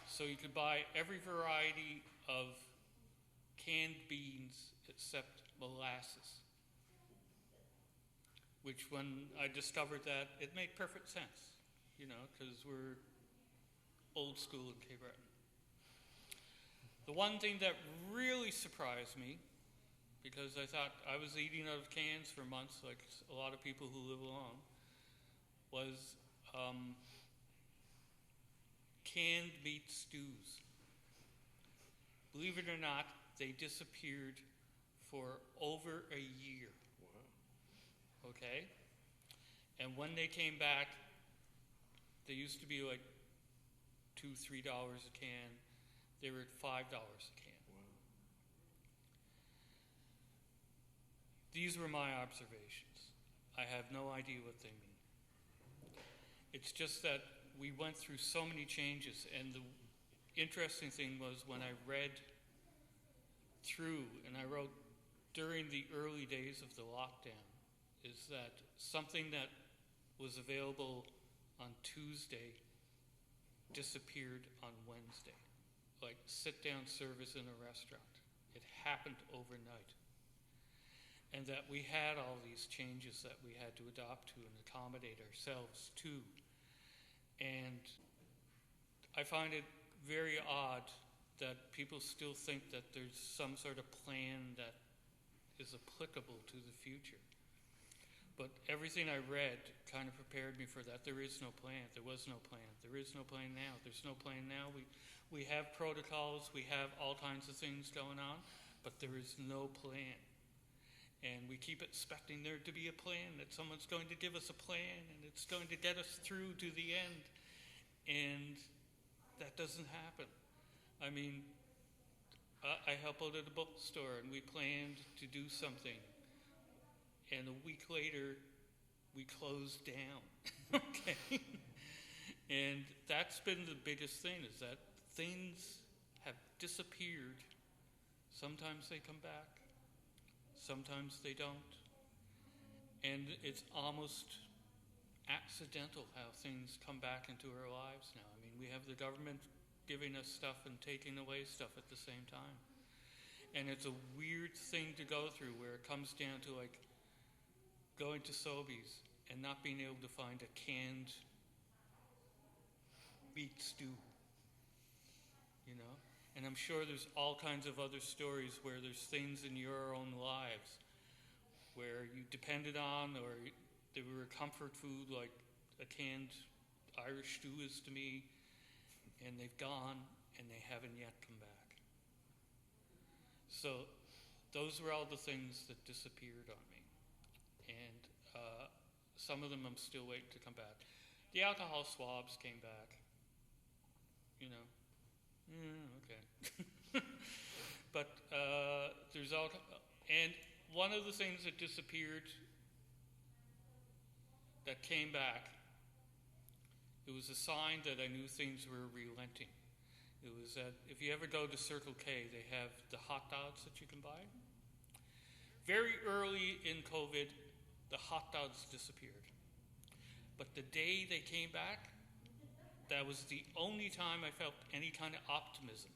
So you could buy every variety of canned beans except molasses, which when I discovered that, it made perfect sense, because we're old school in Cape Breton. The one thing that really surprised me because I thought I was eating out of cans for months, like a lot of people who live alone, was canned meat stews. Believe it or not, they disappeared for over a year. Wow. Okay? And when they came back, they used to be like $2-3 a can. They were at $5 a can. Wow. These were my observations. I have no idea what they mean. It's just that we went through so many changes, and the interesting thing was when I read through, and I wrote during the early days of the lockdown, is that something that was available on Tuesday disappeared on Wednesday, like sit-down service in a restaurant. It happened overnight. And that we had all these changes that we had to adopt to and accommodate ourselves to. And I find it very odd that people still think that there's some sort of plan that is applicable to the future. But everything I read kind of prepared me for that. There is no plan. There was no plan. There is no plan now. There's no plan now. We have protocols. We have all kinds of things going on, but there is no plan. And we keep expecting there to be a plan, that someone's going to give us a plan, and it's going to get us through to the end. And that doesn't happen. I mean, I help out at a bookstore, and we planned to do something. And a week later, we closed down. Okay? And that's been the biggest thing, is that things have disappeared. Sometimes they come back. Sometimes they don't. And it's almost accidental how things come back into our lives now. I mean, we have the government giving us stuff and taking away stuff at the same time. And it's a weird thing to go through, where it comes down to like going to Sobeys and not being able to find a canned beet stew, you know? And I'm sure there's all kinds of other stories where there's things in your own lives where you depended on, or they were a comfort food, like a canned Irish stew is to me, and they've gone and they haven't yet come back. So those were all the things that disappeared on me. And some of them I'm still waiting to come back. The alcohol swabs came back, you know. Okay. But there's all, and one of the things that disappeared that came back, it was a sign that I knew things were relenting. It was that if you ever go to Circle K, they have the hot dogs that you can buy. Very early in COVID, the hot dogs disappeared. But the day they came back, that was the only time I felt any kind of optimism.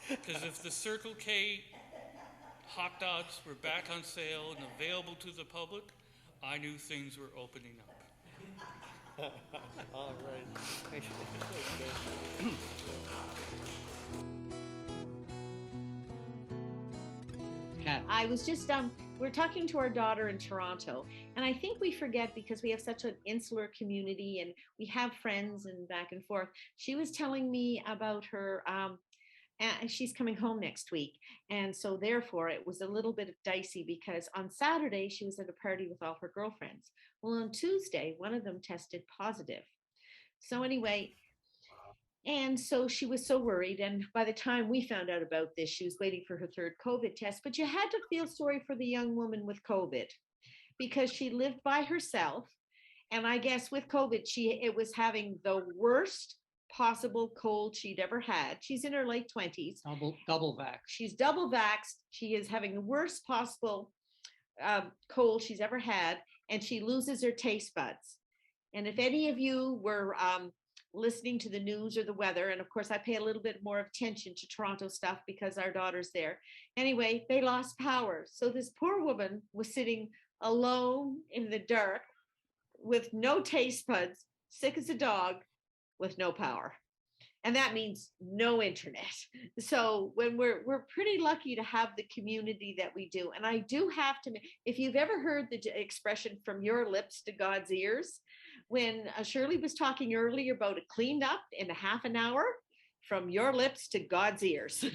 Because if the Circle K hot dogs were back on sale and available to the public, I knew things were opening up. All right. I was just, we're talking to our daughter in Toronto, and I think we forget, because we have such an insular community and we have friends and back and forth. She was telling me about her, and she's coming home next week. And so therefore it was a little bit dicey, because on Saturday she was at a party with all her girlfriends. Well, on Tuesday, one of them tested positive. So anyway, and so she was so worried. And by the time we found out about this, she was waiting for her third COVID test. But you had to feel sorry for the young woman with COVID, because she lived by herself. And I guess with COVID, it was having the worst possible cold she'd ever had. She's in her late 20s. Double vax. She's double vaxxed. She is having the worst possible cold she's ever had. And she loses her taste buds. And if any of you were listening to the news or the weather, and of course I pay a little bit more attention to Toronto stuff because our daughter's there. Anyway, they lost power. So this poor woman was sitting alone in the dark with no taste buds, sick as a dog, with no power. And that means no internet. So when we're pretty lucky to have the community that we do. And I do have to, if you've ever heard the expression from your lips to God's ears, when Shirley was talking earlier about it cleaned up in a half an hour, from your lips to God's ears.